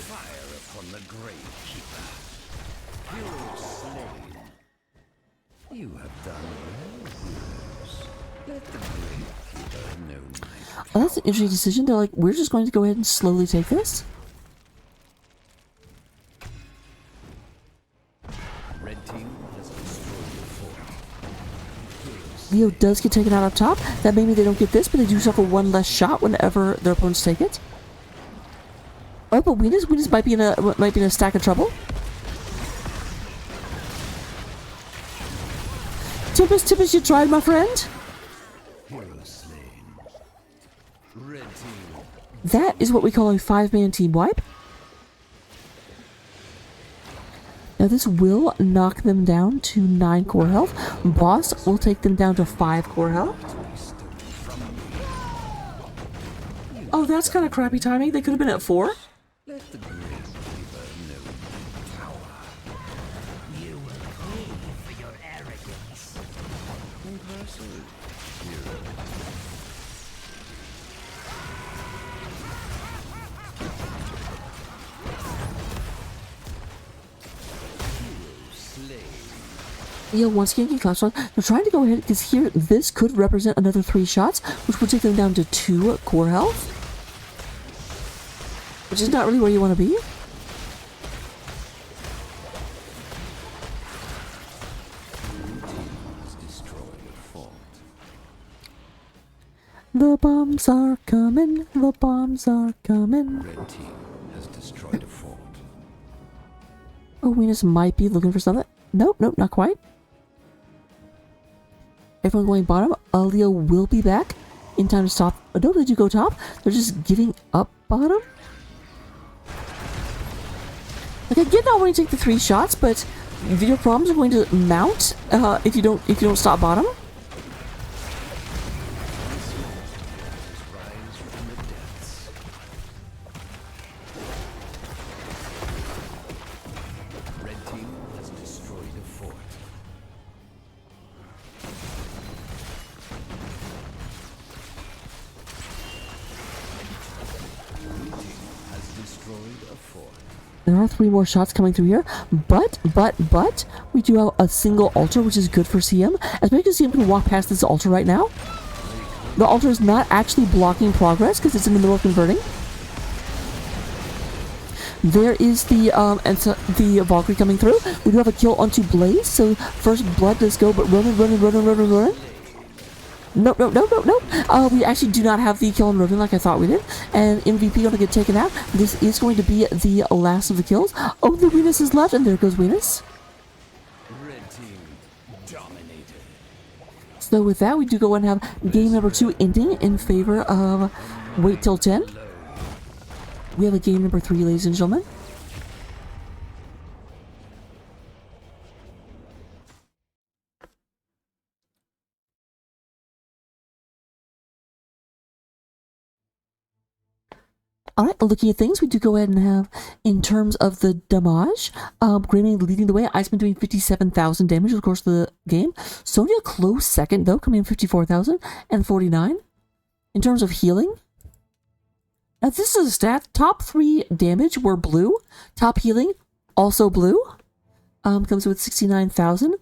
Oh, that's an interesting decision. They're like, we're just going to go ahead and slowly take this. Leo does get taken out up top. That may mean they don't get this, but they do suffer one less shot whenever their opponents take it. Oh, but Weena's might be in a stack of trouble. Tempest, you tried, my friend. That is what we call a 5-man team wipe. Now this will knock them down to 9 core health. Boss will take them down to 5 core health. Oh, that's kind of crappy timing. They could have been at 4. Leo once again getting collapsed on. They're trying to go ahead because here this could represent another 3 shots, which would take them down to 2 core health, which is not really where you want to be. The bombs are coming. The bombs are coming. Red team has destroyed a fort. Oh, Venus might be looking for something. Nope, not quite. Everyone going bottom. Leo will be back in time to stop. Oh, no, they do go top. They're just giving up bottom. Like, I get not wanting to take the 3 shots, but your problems are going to mount if you don't stop bottom. There are 3 more shots coming through here, but, we do have a single altar, which is good for CM. As you can see, CM can walk past this altar right now. The altar is not actually blocking progress, because it's in the middle of converting. There is the Valkyrie coming through. We do have a kill onto Blaze, so first blood does go, but Ronan. Nope. We actually do not have the kill on Ronan like I thought we did. And MVP going to get taken out. This is going to be the last of the kills. Oh, the Venus is left, and there goes Venus. Red team dominated. So with that, we do go and have game number 2 ending in favor of Wait Till 10. We have a game number 3, ladies and gentlemen. Alright, looking at things, we do go ahead and have, in terms of the damage, Grenade leading the way, Iceman doing 57,000 damage over the course of the game. Sonya close second, though, coming in 54,000 and 49. In terms of healing, now this is a stat, top 3 damage were blue, top healing, also blue, comes with 69,000.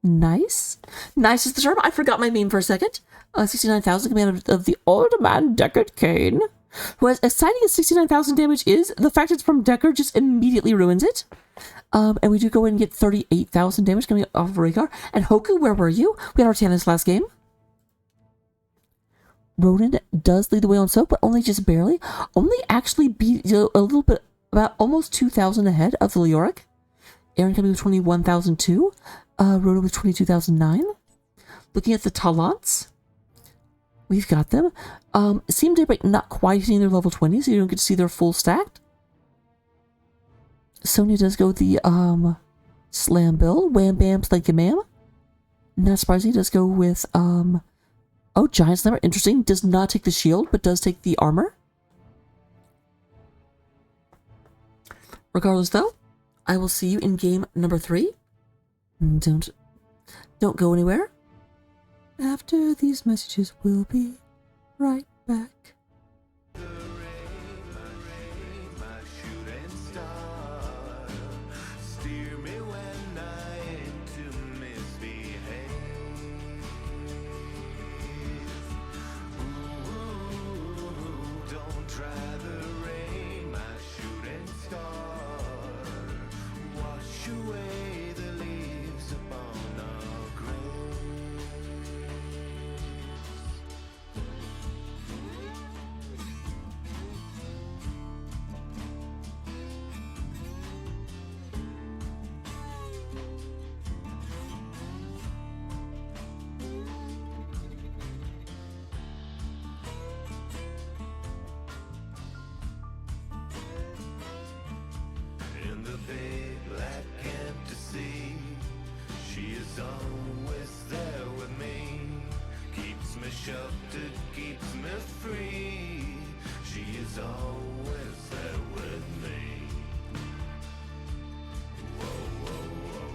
Nice. Nice is the term, I forgot my meme for a second. 69,000 coming out of the Old Man Deckard Cain. Who, as exciting as 69,000 damage is, the fact it's from Deckard just immediately ruins it. And we do go in and get 38,000 damage coming off of Rhaegar. And Hoku, where were you? We had our Tannis last game. Ronan does lead the way on soap, but only just barely. Only actually beat a little bit, about almost 2,000 ahead of the Leoric. Aaron coming with 21,002. Ronan with 22,009. Looking at the Talents. We've got them. CM Daybreak not quite hitting their level 20, so you don't get to see their full stacked. Sonya does go the Slam build. Wham Bam Slanky Ma'am. Not surprising, does go with Giant Slammer. Interesting. Does not take the shield, but does take the armor. Regardless though, I will see you in game number 3. Don't go anywhere. After these messages, we'll be right back. My shooting star, steer me when I aim to misbehave. Ooh, don't try the rain, my shooting star. Wash away the leaves upon our grave. In the big black empty sea, she is always there with me. Keeps me sheltered, keeps me free. She is always there with me. Whoa, whoa, whoa.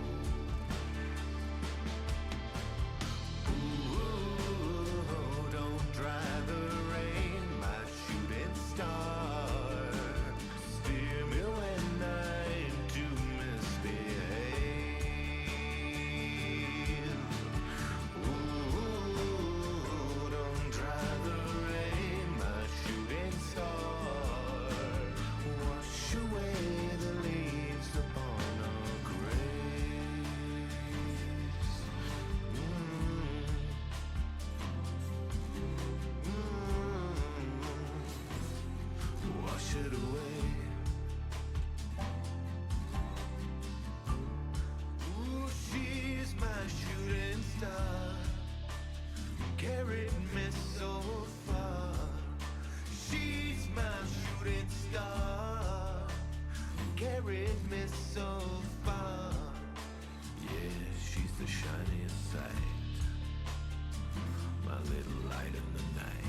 Ooh, don't dry the rain, my shooting star. Steer me when I'm to misbehave. Ooh, don't dry the rain, my shooting star. Wash away the leaves upon our graves. Wash it away. Ooh, she's my shooting star. Carried me so far. She's my shooting star. Carried me so far. Yeah, she's the shiniest sight. My little light in the night.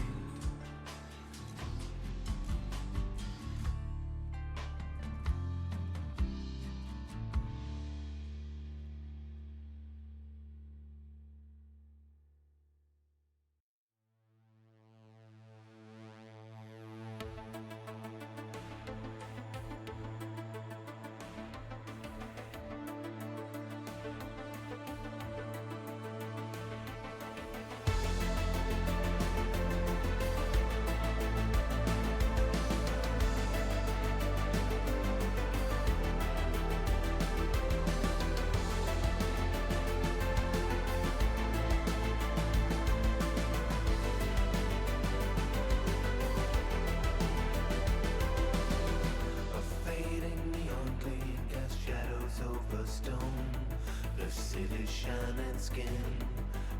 and skin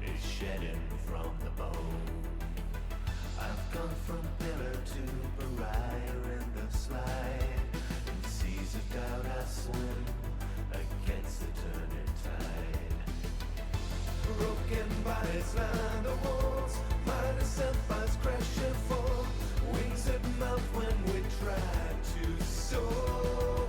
is shedding from the bone. I've gone from pillar to pariah in the slide. In seas of doubt I swim against the turning tide. Broken bodies line the walls, minus empires crash and fall. Wings that melt when we try to soar.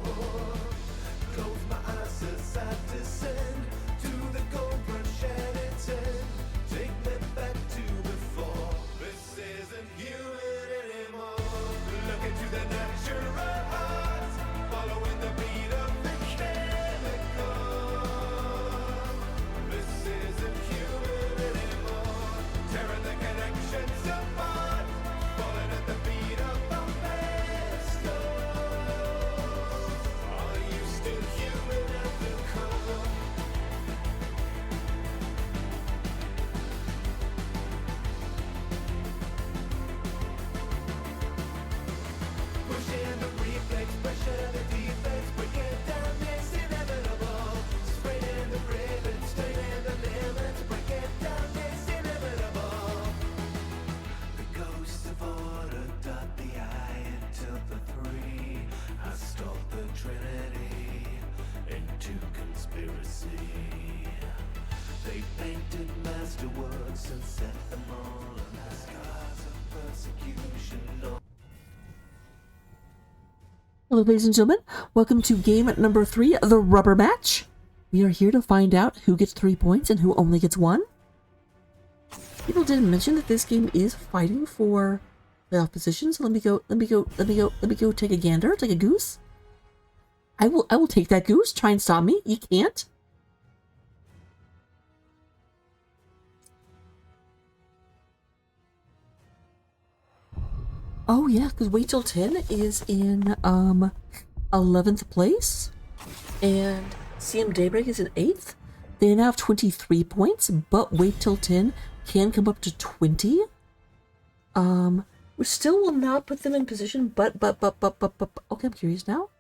Close my eyes as I descend to the gold rush at its end. Take me back to before. This isn't human anymore. Look into the natural heart, following the beat of the chemical. This isn't human anymore. Tearing the connections apart, falling at the beat of the pistol. Are you still human at the core? Pushing the reflex, pressure the defects, breaking down it's inevitable. Spraying the ribbons, straining the limits, breaking down it's inevitable. The ghosts of order dot the I until the three. I stalked the Trinity into conspiracy. They painted masterworks and set them all on the scars of persecution. Hello, ladies and gentlemen. Welcome to game number 3, the rubber match. We are here to find out who gets 3 points and who only gets 1. People didn't mention that this game is fighting for playoff position, so let me go take a gander, take a goose. I will take that goose. Try and stop me. You can't. Oh yeah, because Wait Till 10 is in 11th place, and CM Daybreak is in 8th. They now have 23 points, but Wait Till 10 can come up to 20. We still will not put them in position, but okay, I'm curious now.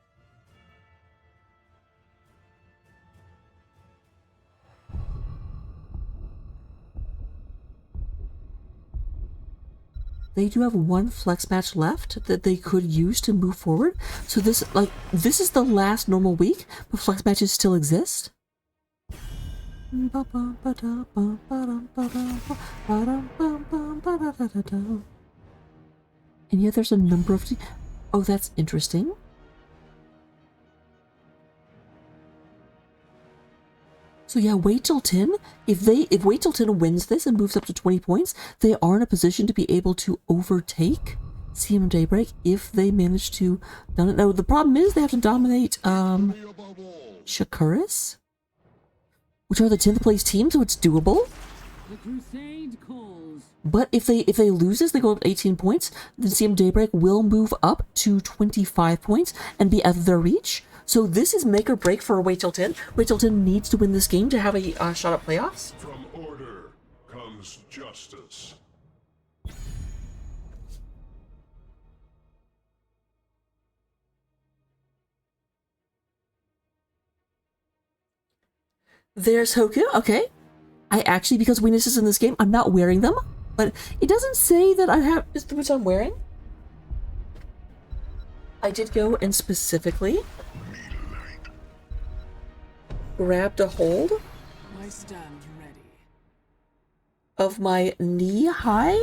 They do have one flex match left that they could use to move forward. So this is the last normal week, but flex matches still exist. And yet there's a number of... Oh, that's interesting. So yeah, Wait Till 10, if Wait Till 10 wins this and moves up to 20 points, they are in a position to be able to overtake CM Daybreak if they manage to... No, the problem is they have to dominate Shakuris, which are the 10th place team, so it's doable. The crusade calls. But if they lose this, they go up 18 points, then CM Daybreak will move up to 25 points and be out of their reach. So this is make or break for Wait Till 10. Wait Till 10 needs to win this game to have a shot at playoffs. From order comes justice. There's Hoku. Okay. I actually, because Venus is in this game, I'm not wearing them. But it doesn't say that I have is the boots I'm wearing. I did go and specifically grabbed a hold I stand ready. of my knee high.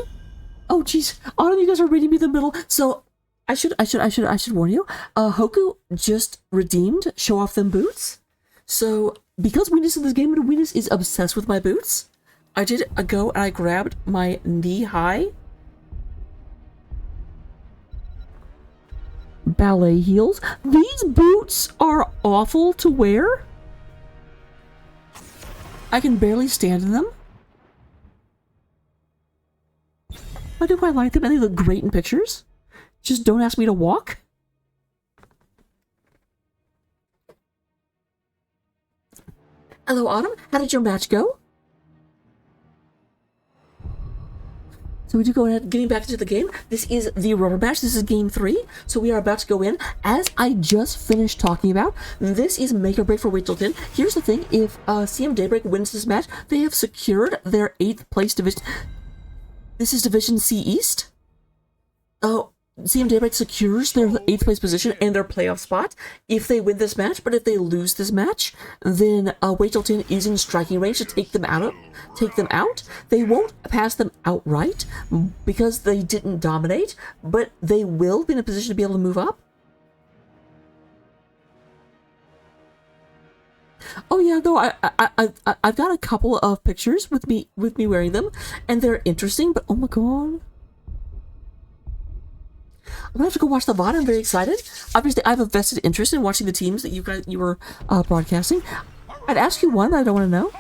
Oh jeez, Autumn, you guys are reading me the middle. So I should warn you. Hoku just redeemed show off them boots. So because Venus in this game, and Venus is obsessed with my boots, I did go and I grabbed my knee high ballet heels. These boots are awful to wear. I can barely stand in them. I do quite like them, and they look great in pictures. Just don't ask me to walk. Hello, Autumn. How did your match go? So we do go ahead, getting back into the game. This is the rubber match. This is game 3. So we are about to go in. As I just finished talking about, this is make or break for Wait Till 10. Here's the thing. If CM Daybreak wins this match, they have secured their 8th place division. This is Division C East. CM Daybreak secures their 8th place position and their playoff spot if they win this match. But if they lose this match, then Wait Till 10 is in striking range to take them out. They won't pass them outright because they didn't dominate, but they will be in a position to be able to move up. Oh yeah, no, I've got a couple of pictures with me wearing them, and they're interesting. But oh my god. I'm gonna have to go watch the VOD. I'm very excited. Obviously, I have a vested interest in watching the teams that you were broadcasting. I'd ask you one, but I don't want to know.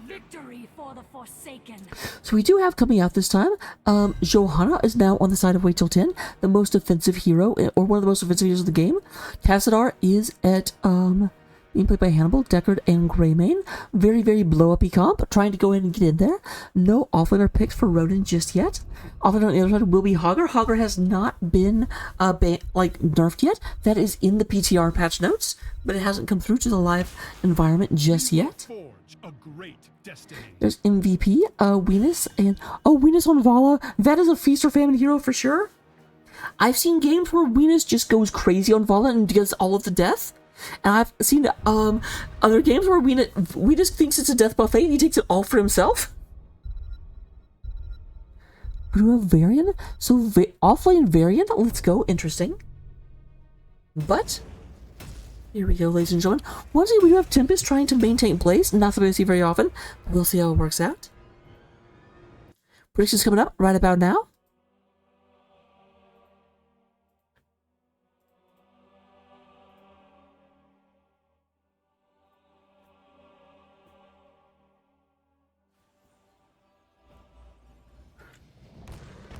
Victory for the Forsaken. So we do have coming out this time, Johanna is now on the side of Wait Till 10, the most offensive hero, or one of the most offensive heroes of the game. Tassadar is at, being played by Hannibal, Deckard, and Greymane. Very, very blow-up-y comp, trying to go in and get in there. No offlaner picks for Ronin just yet. Offlaner on the other side will be Hogger. Hogger has not been, nerfed yet. That is in the PTR patch notes, but it hasn't come through to the live environment just yet. Forge a great destiny. There's MVP, Venus, and... Oh, Venus on Vala. That is a Feast or Famine hero for sure. I've seen games where Venus just goes crazy on Vala and does all of the death. And I've seen other games where Venus thinks it's a death buffet and he takes it all for himself. Blue Varian? So offlane Varian? Let's go. Interesting. But here we go, ladies and gentlemen. Once again, we do have Tempest trying to maintain place. Not something I see very often. We'll see how it works out. Predictions coming up right about now.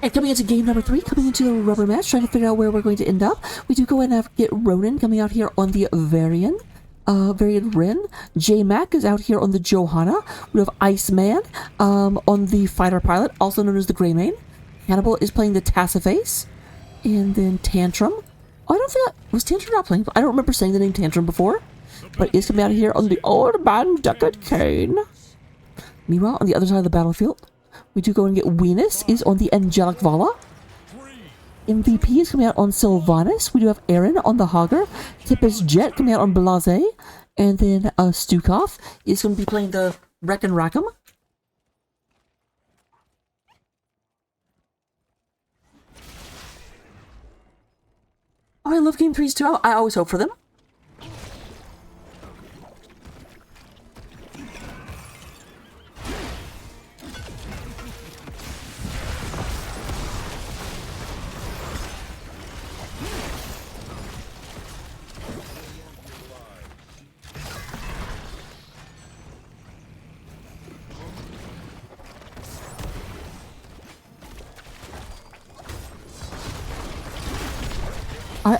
And coming into game number 3, coming into the rubber match, trying to figure out where we're going to end up. We do go ahead and get Ronin coming out here on the Varian. Varian Rin. J-Mac is out here on the Johanna. We have Iceman on the Fighter Pilot, also known as the Greymane. Hannibal is playing the Tassiface. And then Tantrum. Oh, I don't feel like... Was Tantrum not playing? I don't remember saying the name Tantrum before. But is coming out here on the Old Man Deckard Cain. Meanwhile, on the other side of the battlefield, we do go and get Venus is on the Angelic Vala. MVP is coming out on Sylvanas. We do have Aaron on the Hogger. Tempest Jet coming out on Blase. And then Stukov is going to be playing the Wreck and Rackham. Oh, I love Game 3s too. I always hope for them.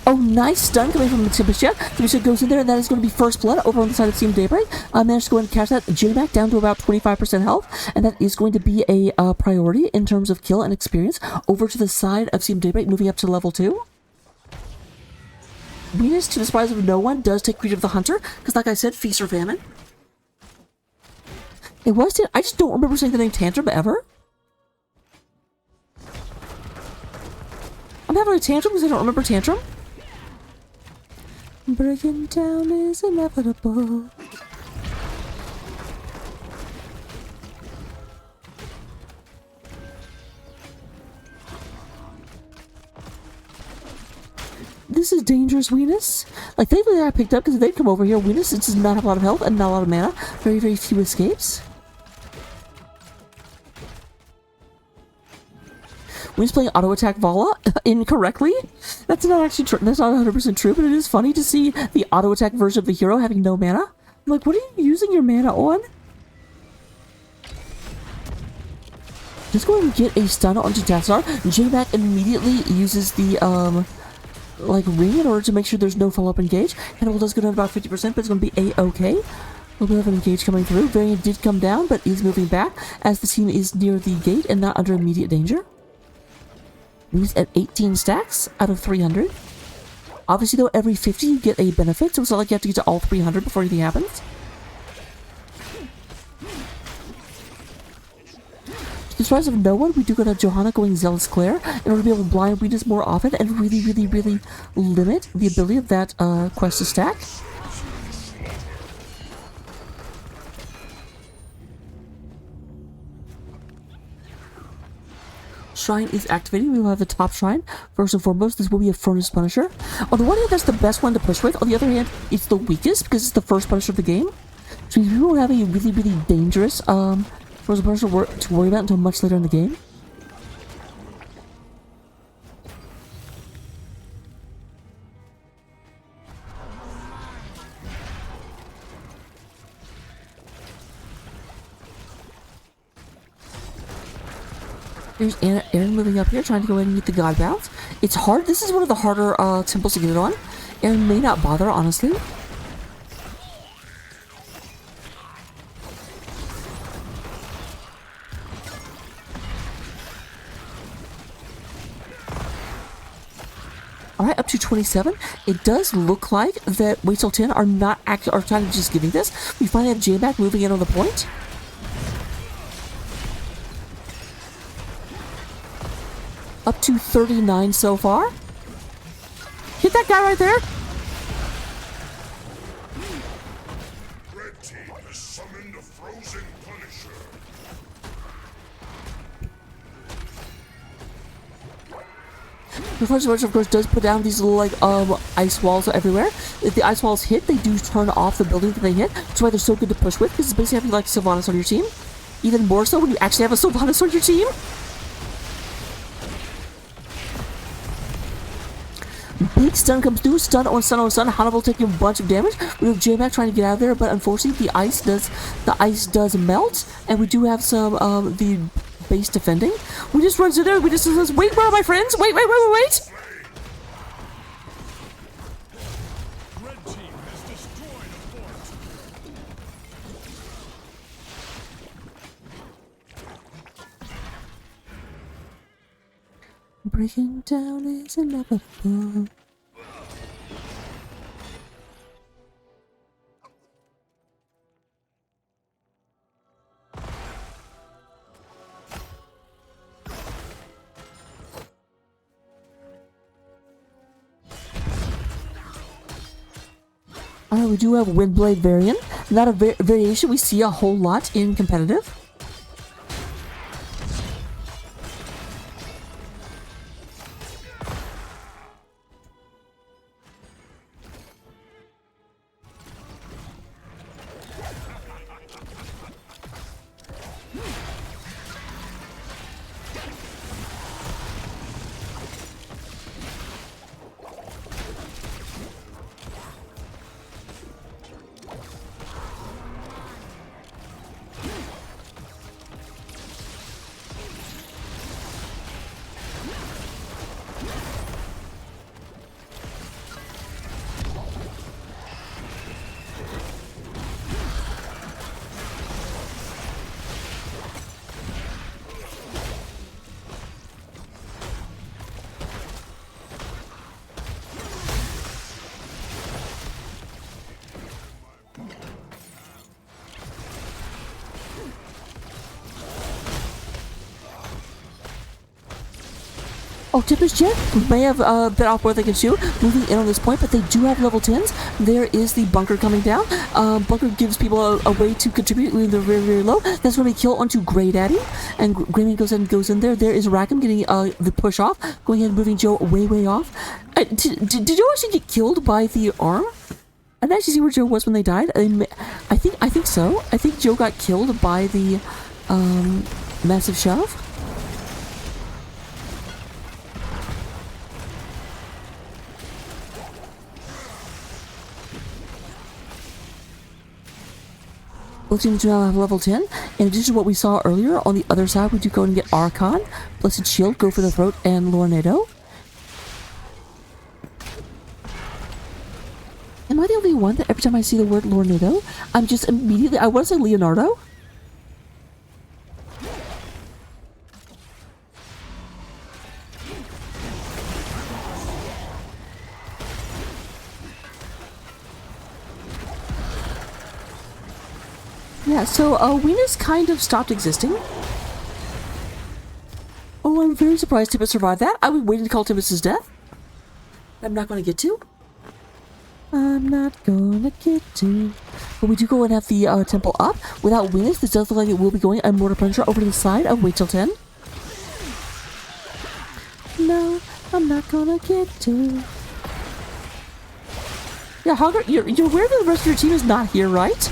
Oh, nice stun coming from the Tempest Jet. Tempest Jet goes in there, and that is going to be first blood over on the side of CM Daybreak. Managed to go and catch that J-Mac down to about 25% health, and that is going to be a priority in terms of kill and experience over to the side of CM Daybreak, moving up to level 2. Venus, to the surprise of no one, does take Creature of the Hunter, because like I said, Feast or Famine. It was... I just don't remember saying the name Tantrum ever. I'm having a tantrum because I don't remember Tantrum. Breaking down is inevitable. This is dangerous, Venus. Like, thankfully I picked up because if they'd come over here, Venus does not have a lot of health and not a lot of mana. Very, very few escapes. When he's playing auto attack Vala incorrectly. That's not actually true. That's not 100% true, but it is funny to see the auto attack version of the hero having no mana. I'm like, what are you using your mana on? Just go and get a stun onto Tassar. J-Mac immediately uses the ring in order to make sure there's no follow-up engage. Hannibal does go down about 50%, but it's going to be a-okay. A little bit of an engage coming through. Variant did come down, but is moving back as the team is near the gate and not under immediate danger. These at 18 stacks out of 300. Obviously, though, every 50 you get a benefit, so it's not like you have to get to all 300 before anything happens. To the surprise of no one, we do go to Johanna going Zealous Claire in order to be able to blind read us more often and really, really, really limit the ability of that quest to stack. Shrine is activating. We will have the top shrine. First and foremost, this will be a Furnace Punisher. On the one hand, that's the best one to push with. On the other hand, it's the weakest because it's the first Punisher of the game. So we will have a really, really dangerous Furnace Punisher to worry about until much later in the game. There's Aaron moving up here, trying to go in and meet the God Bounce. It's hard. This is one of the harder temples to get it on. Aaron may not bother, honestly. Alright, up to 27. It does look like that Wait Till 10 are not are trying to just giving this. We finally have J-Back moving in on the point. Up to 39 so far. Hit that guy right there. Red team has summoned a frozen Punisher. The Frozen Punisher, of course, does put down these little, like, ice walls everywhere. If the ice walls hit, they do turn off the building that they hit. That's why they're so good to push with, because it's basically having, like, Sylvanas on your team. Even more so when you actually have a Sylvanas on your team. Big stun comes through, stun on stun on stun. Hannibal taking a bunch of damage. We have J-Mac trying to get out of there, but unfortunately the ice does melt, and we do have some the base defending. We just run through there. We just wait, where are my friends? Wait. Red team has destroyed a fort. Breaking down is inevitable. Alright, we do have Windblade variant. Not a variation we see a whole lot in competitive. Oh, Tempest Jet may have bit off more than they can chew, moving in on this point, but they do have level 10s. There is the bunker coming down. Bunker gives people a way to contribute when they're very, very low. That's when we kill onto Grey Daddy, and Greyman goes in there. There is Rackham getting the push off, going ahead and moving Joe way off. Did Joe actually get killed by the arm? I didn't actually see where Joe was when they died. I think so. I think Joe got killed by the massive shove. Both teams now have level 10. In addition to what we saw earlier, on the other side, we do go and get Archon, Blessed Shield, Go for the Throat, and Lornado. Am I the only one that every time I see the word Lornado, I'm just immediately, I want to say Leonardo? Yeah, so Venus kind of stopped existing. Oh, I'm very surprised Tempest survived that. I was waiting to call Tempest's death. I'm not going to get to. I'm not gonna get to. But we do go and have the temple up. Without Venus, this does look like it will be going a Mortar Puncher over to the side of Wait Till 10. No, I'm not gonna get to. Yeah, Hogger, you're aware that the rest of your team is not here, right?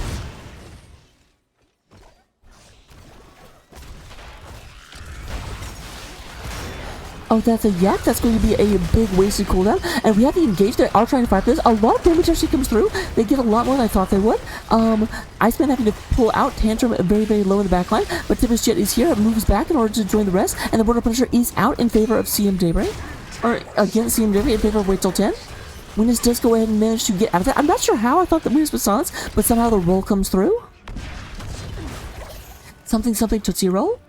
Oh, that's a yak. That's going to be a big wasted cooldown. And we have the engage. They are trying to fight for this. A lot of damage actually comes through. They get a lot more than I thought they would. Iceman having to pull out Tantrum very, very low in the back line. But Tempest Jet is here. It moves back in order to join the rest. And the Mortar Punisher is out in favor of CM Daybreak. Or against CM Daybreak in favor of Wait Till 10. Venus does go ahead and manage to get out of that. I'm not sure how. I thought that Venus was silenced. But somehow the roll comes through. Something Tootsie Roll.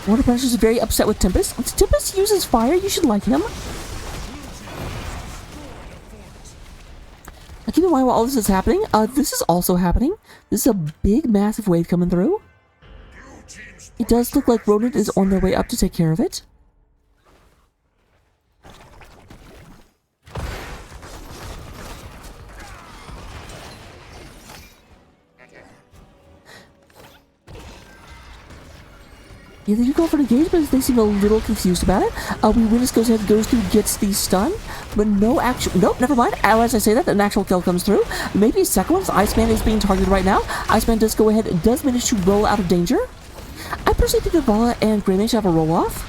Mortar Punisher is very upset with Tempest. Tempest uses fire. You should like him. Now keep in mind while all this is happening, this is also happening. This is a big, massive wave coming through. It does look like Rodent is on their way up to take care of it. Yeah, they do go for an engage, but they seem a little confused about it. Venus goes ahead, goes through, gets the stun, but no actual. Nope, never mind. As I say that, an actual kill comes through. Maybe a second one. So Iceman is being targeted right now. Iceman does go ahead and does manage to roll out of danger. I personally think that Vala and Greymane should have a roll off.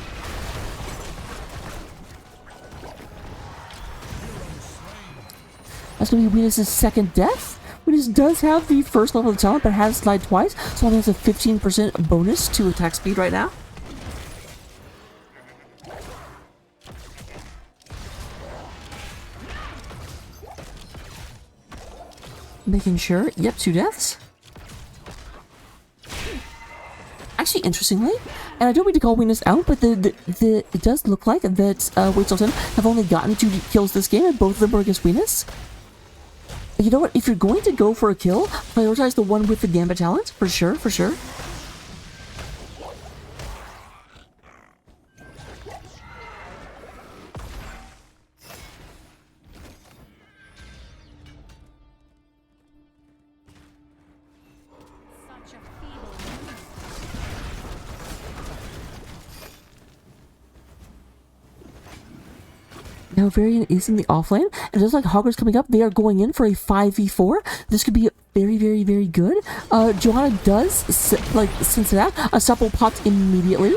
That's going to be Venus' second death. Venus does have the first level of talent, but has slide twice, so only has a 15% bonus to attack speed right now. Making sure. Yep, 2 deaths. Actually, interestingly, and I don't mean to call Venus out, but it does look like that Wait Till 10 have only gotten 2 kills this game, and both of them were against Venus. You know what? If you're going to go for a kill, prioritize the one with the Gambit talent. For sure, for sure. Now Varian is in the offlane, and just like Hogger's coming up, they are going in for a 5v4. This could be very, very, very good. Johanna does, sense that. A supple popped immediately.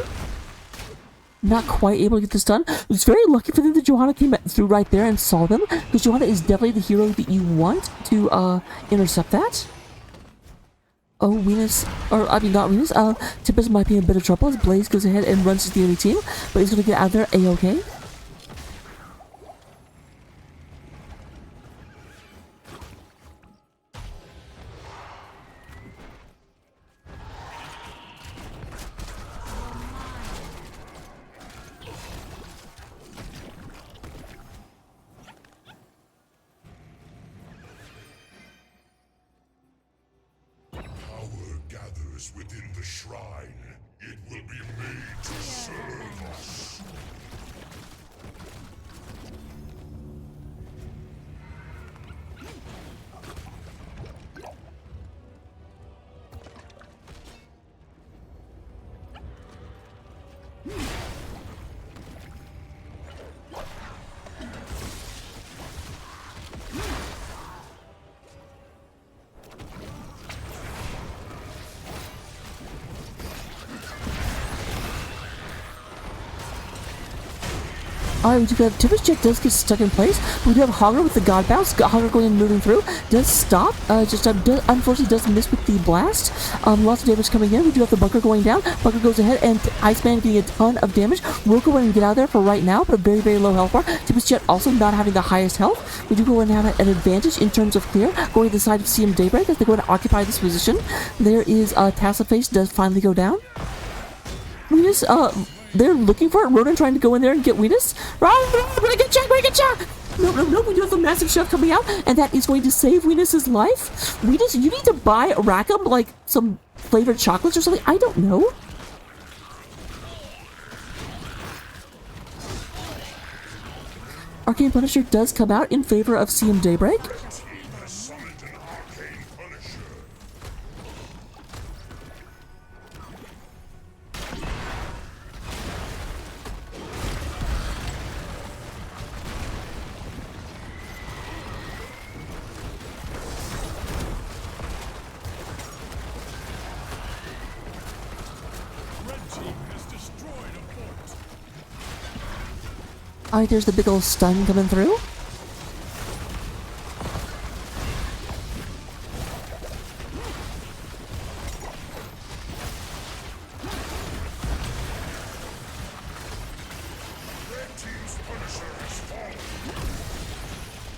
Not quite able to get the stun. It's very lucky for them that Johanna came through right there and saw them, because Johanna is definitely the hero that you want to intercept that. Oh, Venus, or I mean not Venus, Tempest might be in a bit of trouble as Blaze goes ahead and runs to the enemy team, but he's going to get out of there A-okay. Within the shrine, it will be made to serve us. Alright, we do have Tibbet's Jet does get stuck in place. We do have Hogger with the God Bounce. Hogger going and moving through. Does stop. Unfortunately does miss with the blast. Lots of damage coming in. We do have the Bunker going down. Bunker goes ahead and Iceman getting a ton of damage. We'll go in and get out of there for right now, but a very, very low health bar. Tibbet's Jet also not having the highest health. We do go in and have an advantage in terms of clear. Going to the side of CM Daybreak as they go to occupy this position. There is Tassaface does finally go down. We just, they're looking for it. Ronan trying to go in there and get Weenus. We're gonna get you! No, we do have a massive shove coming out, and that is going to save Weenus' life. Weenus, you need to buy Rackham, like, some flavored chocolates or something. I don't know. Arcane Punisher does come out in favor of CM Daybreak. Alright, there's the big old stun coming through.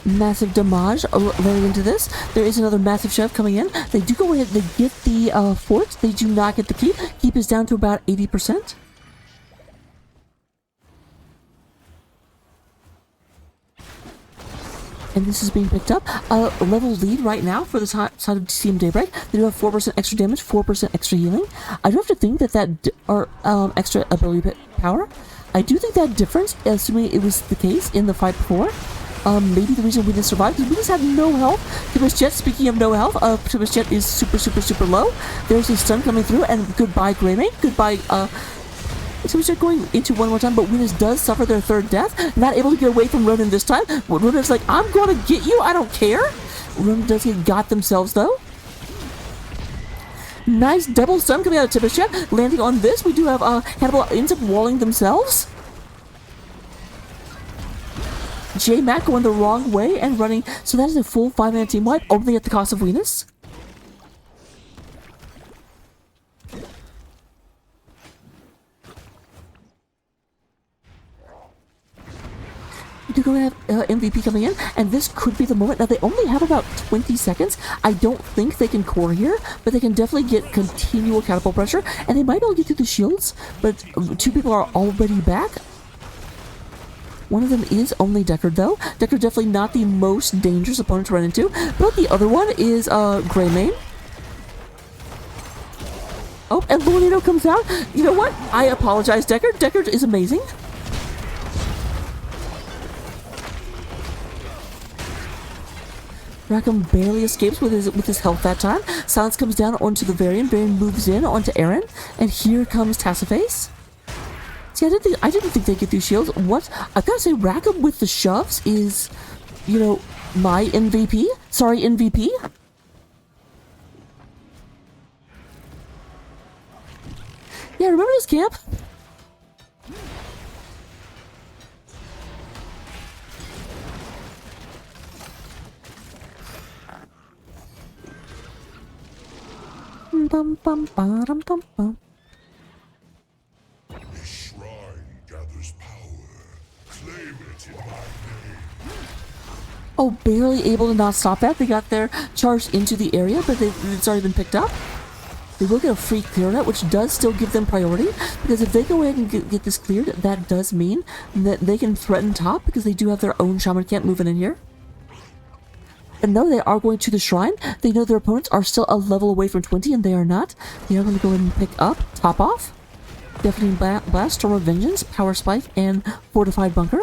Massive damage running into this. There is another massive shove coming in. They do go ahead, they get the fort. They do not get the keep. Keep is down to about 80%. And this is being picked up. Level lead right now for the side of CM Daybreak. They do have 4% extra damage, 4% extra healing. I do have to think that extra ability power. I do think that difference, assuming it was the case in the fight before, maybe the reason we didn't survive is we just had no health. Tibbet's Jet, speaking of no health, Tibbet's Jet is super low. There's a stun coming through, and goodbye Greymane. Goodbye, Tibbet's Jet going into one more time, but Weenus does suffer their third death. Not able to get away from Ronan this time. Ronan's like, I'm gonna get you, I don't care. Ronan does get got themselves, though. Nice double stun coming out of Tibbet's Jet. Landing on this, we do have Hannibal ends up walling themselves. J-Mac going the wrong way and running, so that is a full 5-man team wipe, only at the cost of Weenus. We do go and have MVP coming in, and this could be the moment. Now, they only have about 20 seconds. I don't think they can core here, but they can definitely get continual catapult pressure, and they might be able to get through the shields, but two people are already back. One of them is only Deckard, though. Deckard definitely not the most dangerous opponent to run into, but the other one is Greymane. Oh, and Luanito comes out. You know what? I apologize, Deckard. Deckard is amazing. Rackham barely escapes with his health that time. Silence comes down onto the Varian. Varian moves in onto Aaron, and here comes Tassaface. See, I didn't think they'd get through shields. What? I've got to say, Rackham with the shoves is, you know, my MVP. Sorry, MVP. Yeah, remember this camp? Bum bum bum bum bum. Oh, barely able to not stop that. They got their charge into the area, but it's already been picked up. They will get a free clear net, which does still give them priority, because if they go ahead and get this cleared, that does mean that they can threaten top, because they do have their own shaman camp moving in here. And no, they are going to the shrine. They know their opponents are still a level away from 20, and they are not. They are going to go ahead and pick up Top Off, Deafening Blast, Storm of Vengeance, Power Spike, and Fortified Bunker.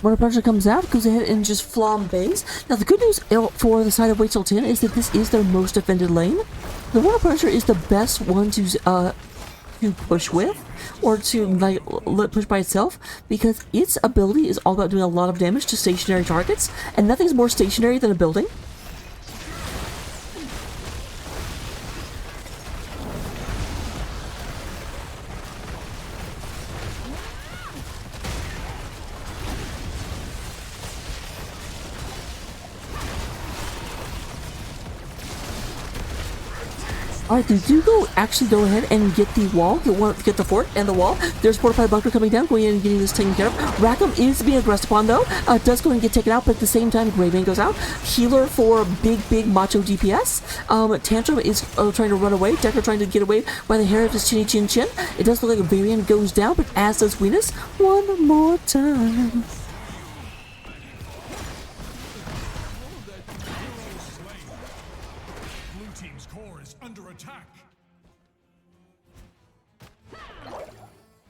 When a Punisher comes out, goes ahead and just flambés. Now, the good news for the side of Wait Till 10 is that this is their most defended lane. The Warner Punisher is the best one to push with, or to like let push by itself, because its ability is all about doing a lot of damage to stationary targets, and nothing's more stationary than a building. Alright, they do actually go ahead and get the wall, get the fort and the wall. There's fortified bunker coming down, going in and getting this taken care of. Rackham is being aggressed upon though, does go and get taken out, but at the same time, Graven goes out. Healer for big macho DPS. Tantrum is trying to run away, Decker trying to get away by the hair of his chinny chin chin. It does look like a Varian goes down, but as does Venus. One more time.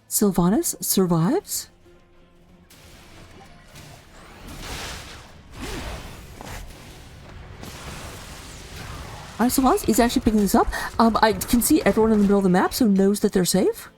Sylvanas survives. Alright, Sylvanas is actually picking this up. I can see everyone in the middle of the map, so knows that they're safe.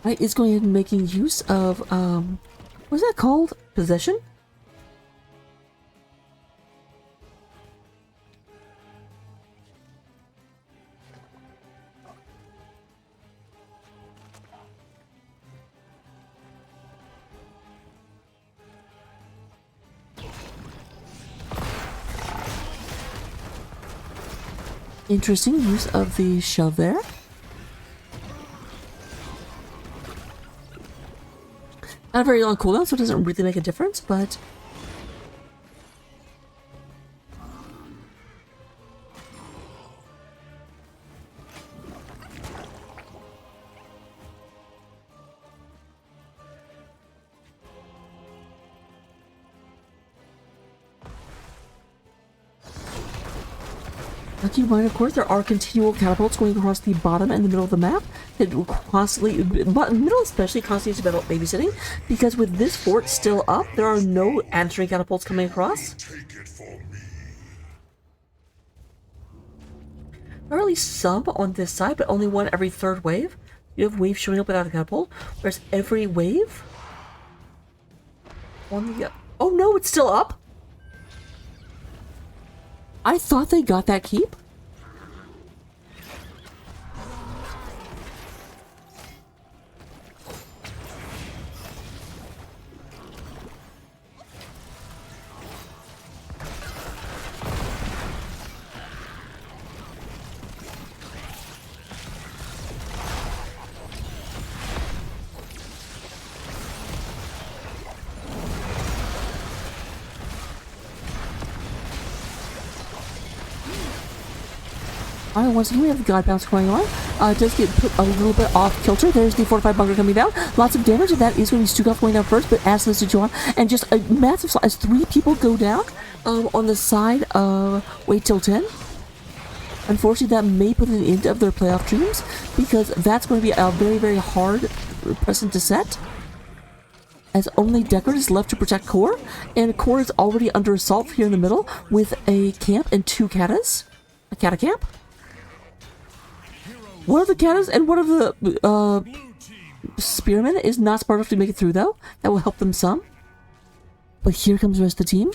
Right, is going ahead and making use of, what's that called? Possession? Interesting use of the shove there. Not a very long cooldown, so it doesn't really make a difference, but... keep in mind, of course, there are continual catapults going across the bottom and the middle of the map that will constantly, middle especially, constantly about babysitting, because with this fort still up, there are no answering catapults coming across. There are at least some on this side, but only one every third wave. You have waves showing up without a catapult, whereas every wave on the... Oh no, it's still up! I thought they got that keep. Alright, once again we have the God Bounce going on. It does get put a little bit off kilter. There's the fortified bunker coming down. Lots of damage, and that is going to be Stukov going down first, but as does Sichuan, and just a massive slide as 3 people go down on the side of Wait Till 10. Unfortunately, that may put an end of their playoff dreams, because that's going to be a very hard precedent to set. As only Deckard is left to protect Core, and Core is already under assault here in the middle with a camp and 2 katas. A kata camp? One of the katas and one of the spearmen is not smart enough to make it through, though. That will help them some. But here comes the rest of the team.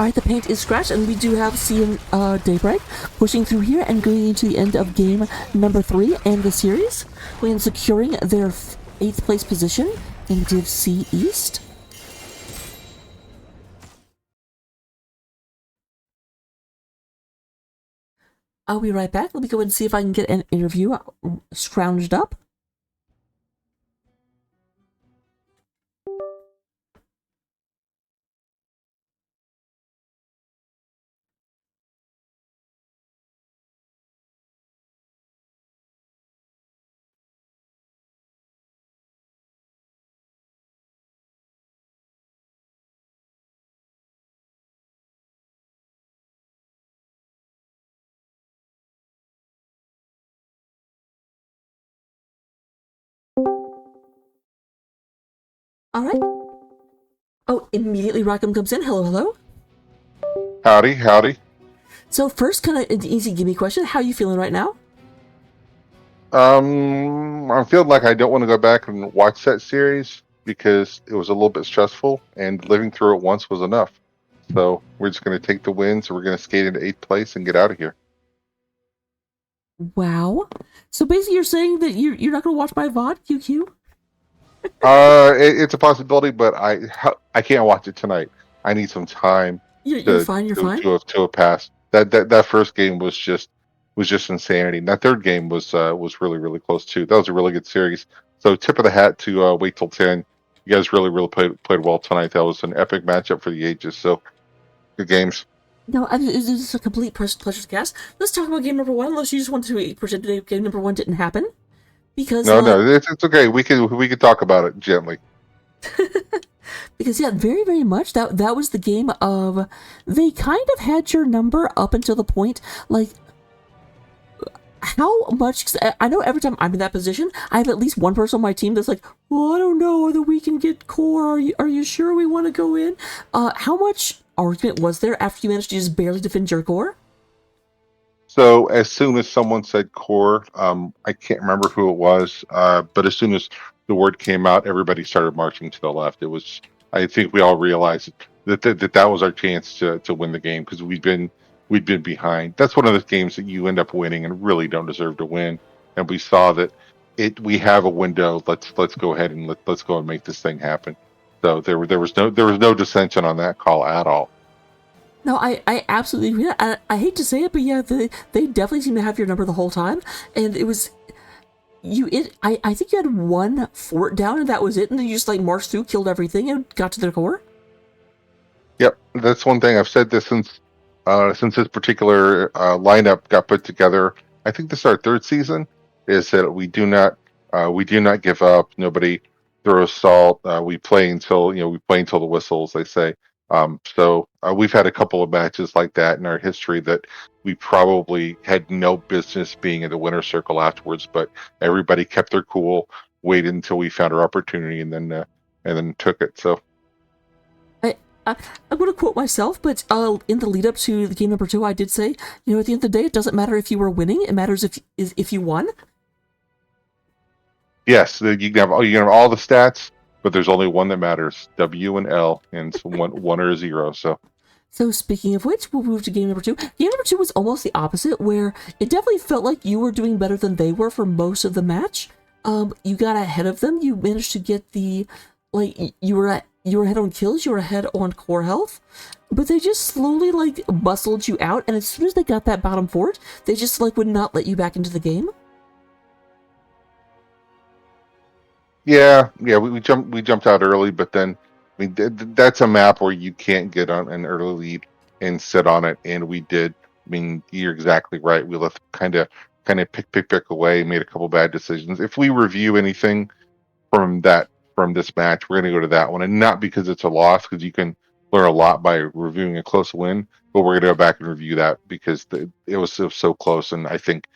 Alright, the paint is scratched, and we do have CM Daybreak pushing through here and going into the end of game number 3 and the series, and securing their 8th place position in Div C East. I'll be right back. Let me go and see if I can get an interview scrounged up. Alright. Oh, immediately Rackham comes in. Hello, hello. Howdy, howdy. So first, kind of an easy gimme question. How are you feeling right now? I'm feeling like I don't want to go back and watch that series because it was a little bit stressful, and living through it once was enough. So we're just going to take the wins. We're going to skate into 8th place and get out of here. Wow. So basically, you're saying that you're not going to watch my VOD, QQ? It's a possibility, but I can't watch it tonight. I need some time. You're fine. You're fine. To have passed. That first game was just insanity. And that third game was really close too. That was a really good series. So tip of the hat to Wait Till 10. You guys really played well tonight. That was an epic matchup for the ages. So good games. No, this is a complete pleasure to cast. Let's talk about game number 1, unless you just wanted to pretend today game number 1 didn't happen. Because no, it's okay. We can talk about it gently. Because yeah, very very much that was the game of they kind of had your number up until the point like how much. 'Cause I know every time I'm in that position, I have at least one person on my team that's like, well, I don't know whether we can get core. Are you sure we want to go in? How much argument was there after you managed to just barely defend your core? So as soon as someone said core, I can't remember who it was, but as soon as the word came out, everybody started marching to the left. It was, I think we all realized that was our chance to win the game because we'd been behind. That's one of those games that you end up winning and really don't deserve to win. And we saw that we have a window. Let's go ahead and let's go and make this thing happen. So there was no dissension on that call at all. No, I absolutely agree. I hate to say it, but yeah, they definitely seem to have your number the whole time, and it was I think you had one fort down, and that was it, and then you just like marched through, killed everything, and got to their core. Yep, that's one thing I've said this since this particular lineup got put together. I think this is our 3rd season. Is that we do not give up. Nobody throws salt. We play until the whistles. They say. So we've had a couple of matches like that in our history that we probably had no business being in the winner's circle afterwards, but everybody kept their cool, waited until we found our opportunity, and then took it. So. I'm going to quote myself, but in the lead up to the game number 2, I did say, at the end of the day, it doesn't matter if you were winning; it matters if you won. Yes, you can have all the stats, but there's only one that matters: W and L, and it's one or a 0. So speaking of which, we'll move to game number 2. Game number 2 was almost the opposite, where it definitely felt like you were doing better than they were for most of the match. You got ahead of them. You managed to get you were ahead on kills. You were ahead on core health, but they just slowly bustled you out. And as soon as they got that bottom fort, they just would not let you back into the game. Yeah, we jumped out early, but then that's a map where you can't get on an early lead and sit on it, and we did. I mean, you're exactly right. We left kind of pick away, made a couple bad decisions. If we review anything from this match, we're going to go to that one, and not because it's a loss, because you can learn a lot by reviewing a close win. But we're going to go back and review that because it was so close, and I think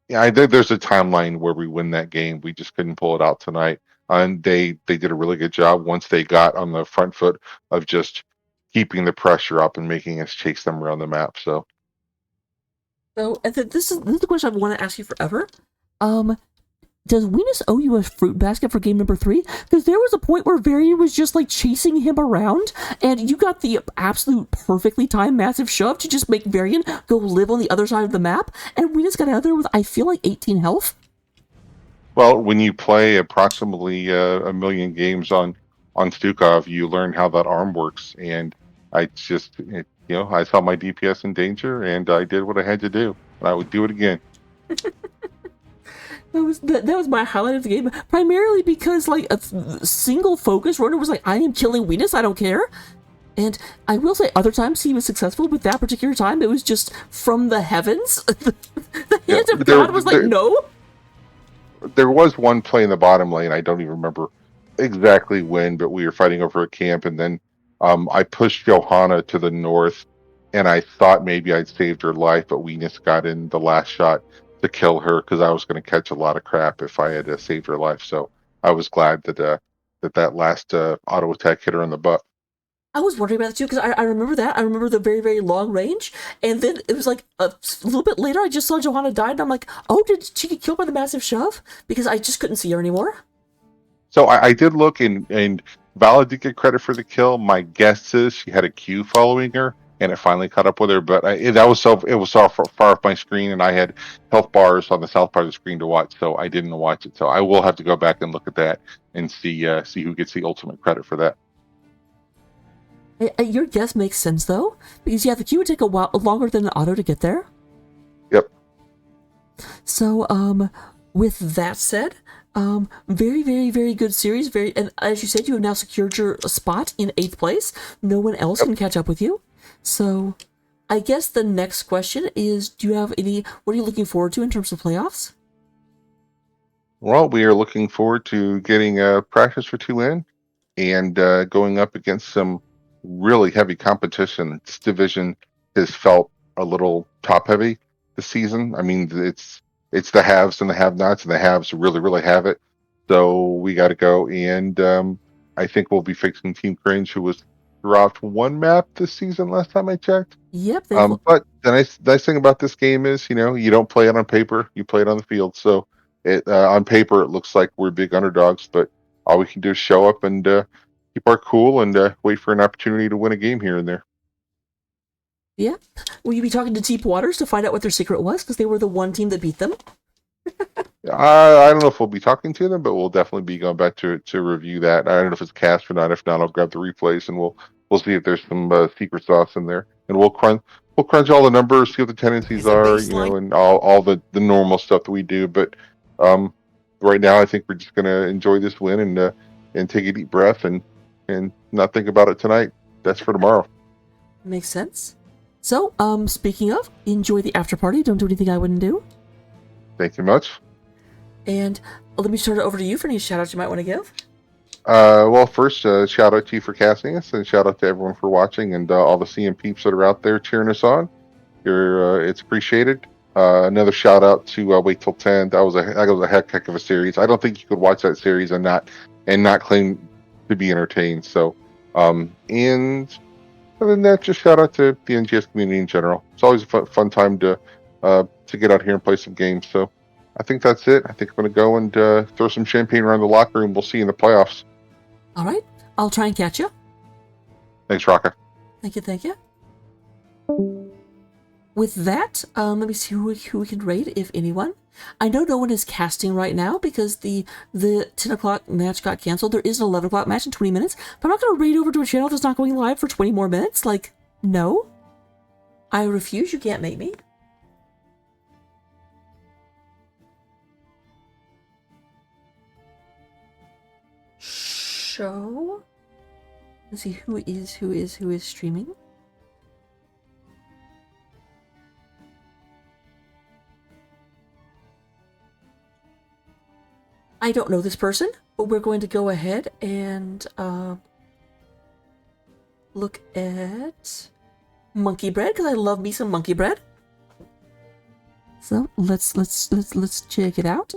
there's a timeline where we win that game. We just couldn't pull it out tonight. And they did a really good job once they got on the front foot of just keeping the pressure up and making us chase them around the map. So and this is the question I've wanted to ask you forever. does Venus owe you a fruit basket for game number 3? Because there was a point where Varian was just like chasing him around, and you got the absolute perfectly timed massive shove to just make Varian go live on the other side of the map, and Venus got out there with, I feel like, 18 health. Well, when you play approximately a million games on Stukov, you learn how that arm works, and I just, I saw my DPS in danger, and I did what I had to do, and I would do it again. That was my highlight of the game, primarily because like a single focus runner was like, I am killing Venus, I don't care. And I will say, other times he was successful, but that particular time it was just from the heavens. The hand of God was like, no. There was one play in the bottom lane, I don't even remember exactly when, but we were fighting over a camp, and then I pushed Johanna to the north, and I thought maybe I'd saved her life, but Venus got in the last shot to kill her because I was going to catch a lot of crap if I had saved her life. So I was glad that that last auto attack hit her in the butt. I was wondering about that too, because I remember that. I remember the very, very long range, and then it was like a little bit later, I just saw Johanna died, and I'm like, oh, did she get killed by the massive shove? Because I just couldn't see her anymore. So I did look, and Vala did get credit for the kill. My guess is she had a Q following her, and it finally caught up with her. But it was so far off my screen, and I had health bars on the south part of the screen to watch, so I didn't watch it. So I will have to go back and look at that and see who gets the ultimate credit for that. Your guess makes sense though, because yeah, the queue would take a while longer than an auto to get there. Yep. So, with that said, very, very, very good series. And as you said, you have now secured your spot in 8th place. No one else can catch up with you. So, I guess the next question is: do you have what are you looking forward to in terms of playoffs? Well, we are looking forward to getting practice for 2N and going up against some really heavy competition. This division has felt a little top heavy this season. I mean, it's the haves and the have-nots, and the haves really, really have it. So we got to go, and I think we'll be fixing Team Cringe, who was dropped one map this season last time I checked. Yep. But the nice thing about this game is, you don't play it on paper, you play it on the field. So it on paper it looks like we're big underdogs, but all we can do is show up and keep our cool and wait for an opportunity to win a game here and there. Yeah. Will you be talking to Deep Waters to find out what their secret was? Because they were the one team that beat them. I don't know if we'll be talking to them, but we'll definitely be going back to review that. I don't know if it's cast or not. If not, I'll grab the replays and we'll see if there's some secret sauce in there, and we'll crunch all the numbers, see what the tendencies are, and all the normal stuff that we do. But right now, I think we're just gonna enjoy this win and take a deep breath and not think about it tonight. That's for tomorrow. Makes sense. So, speaking of, enjoy the after party. Don't do anything I wouldn't do. Thank you much. And let me turn it over to you for any shout outs you might want to give. Well, first, shout out to you for casting us, and shout out to everyone for watching, and all the CM peeps that are out there cheering us on. It's appreciated. Another shout out to Wait Till 10. That was a heck of a series. I don't think you could watch that series and not claim to be entertained. So, and other than that, just shout out to the NGS community in general. It's always a fun time to get out here and play some games. So I think that's it. I think I'm going to go and throw some champagne around the locker room. We'll see you in the playoffs. All right. I'll try and catch you. Thanks, Raka. Thank you. With that, let me see who we can raid, if anyone. I know no one is casting right now because the 10 o'clock match got canceled. There is an 11 o'clock match in 20 minutes, but I'm not going to raid over to a channel that's not going live for 20 more minutes. Like, no. I refuse. You can't make me. Show. Let's see who is streaming. I don't know this person, but we're going to go ahead and look at monkey bread because I love me some monkey bread. So let's check it out.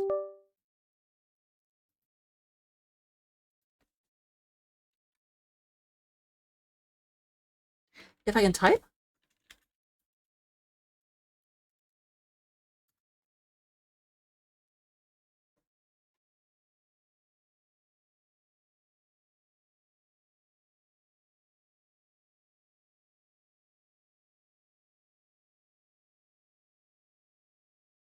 If I can type.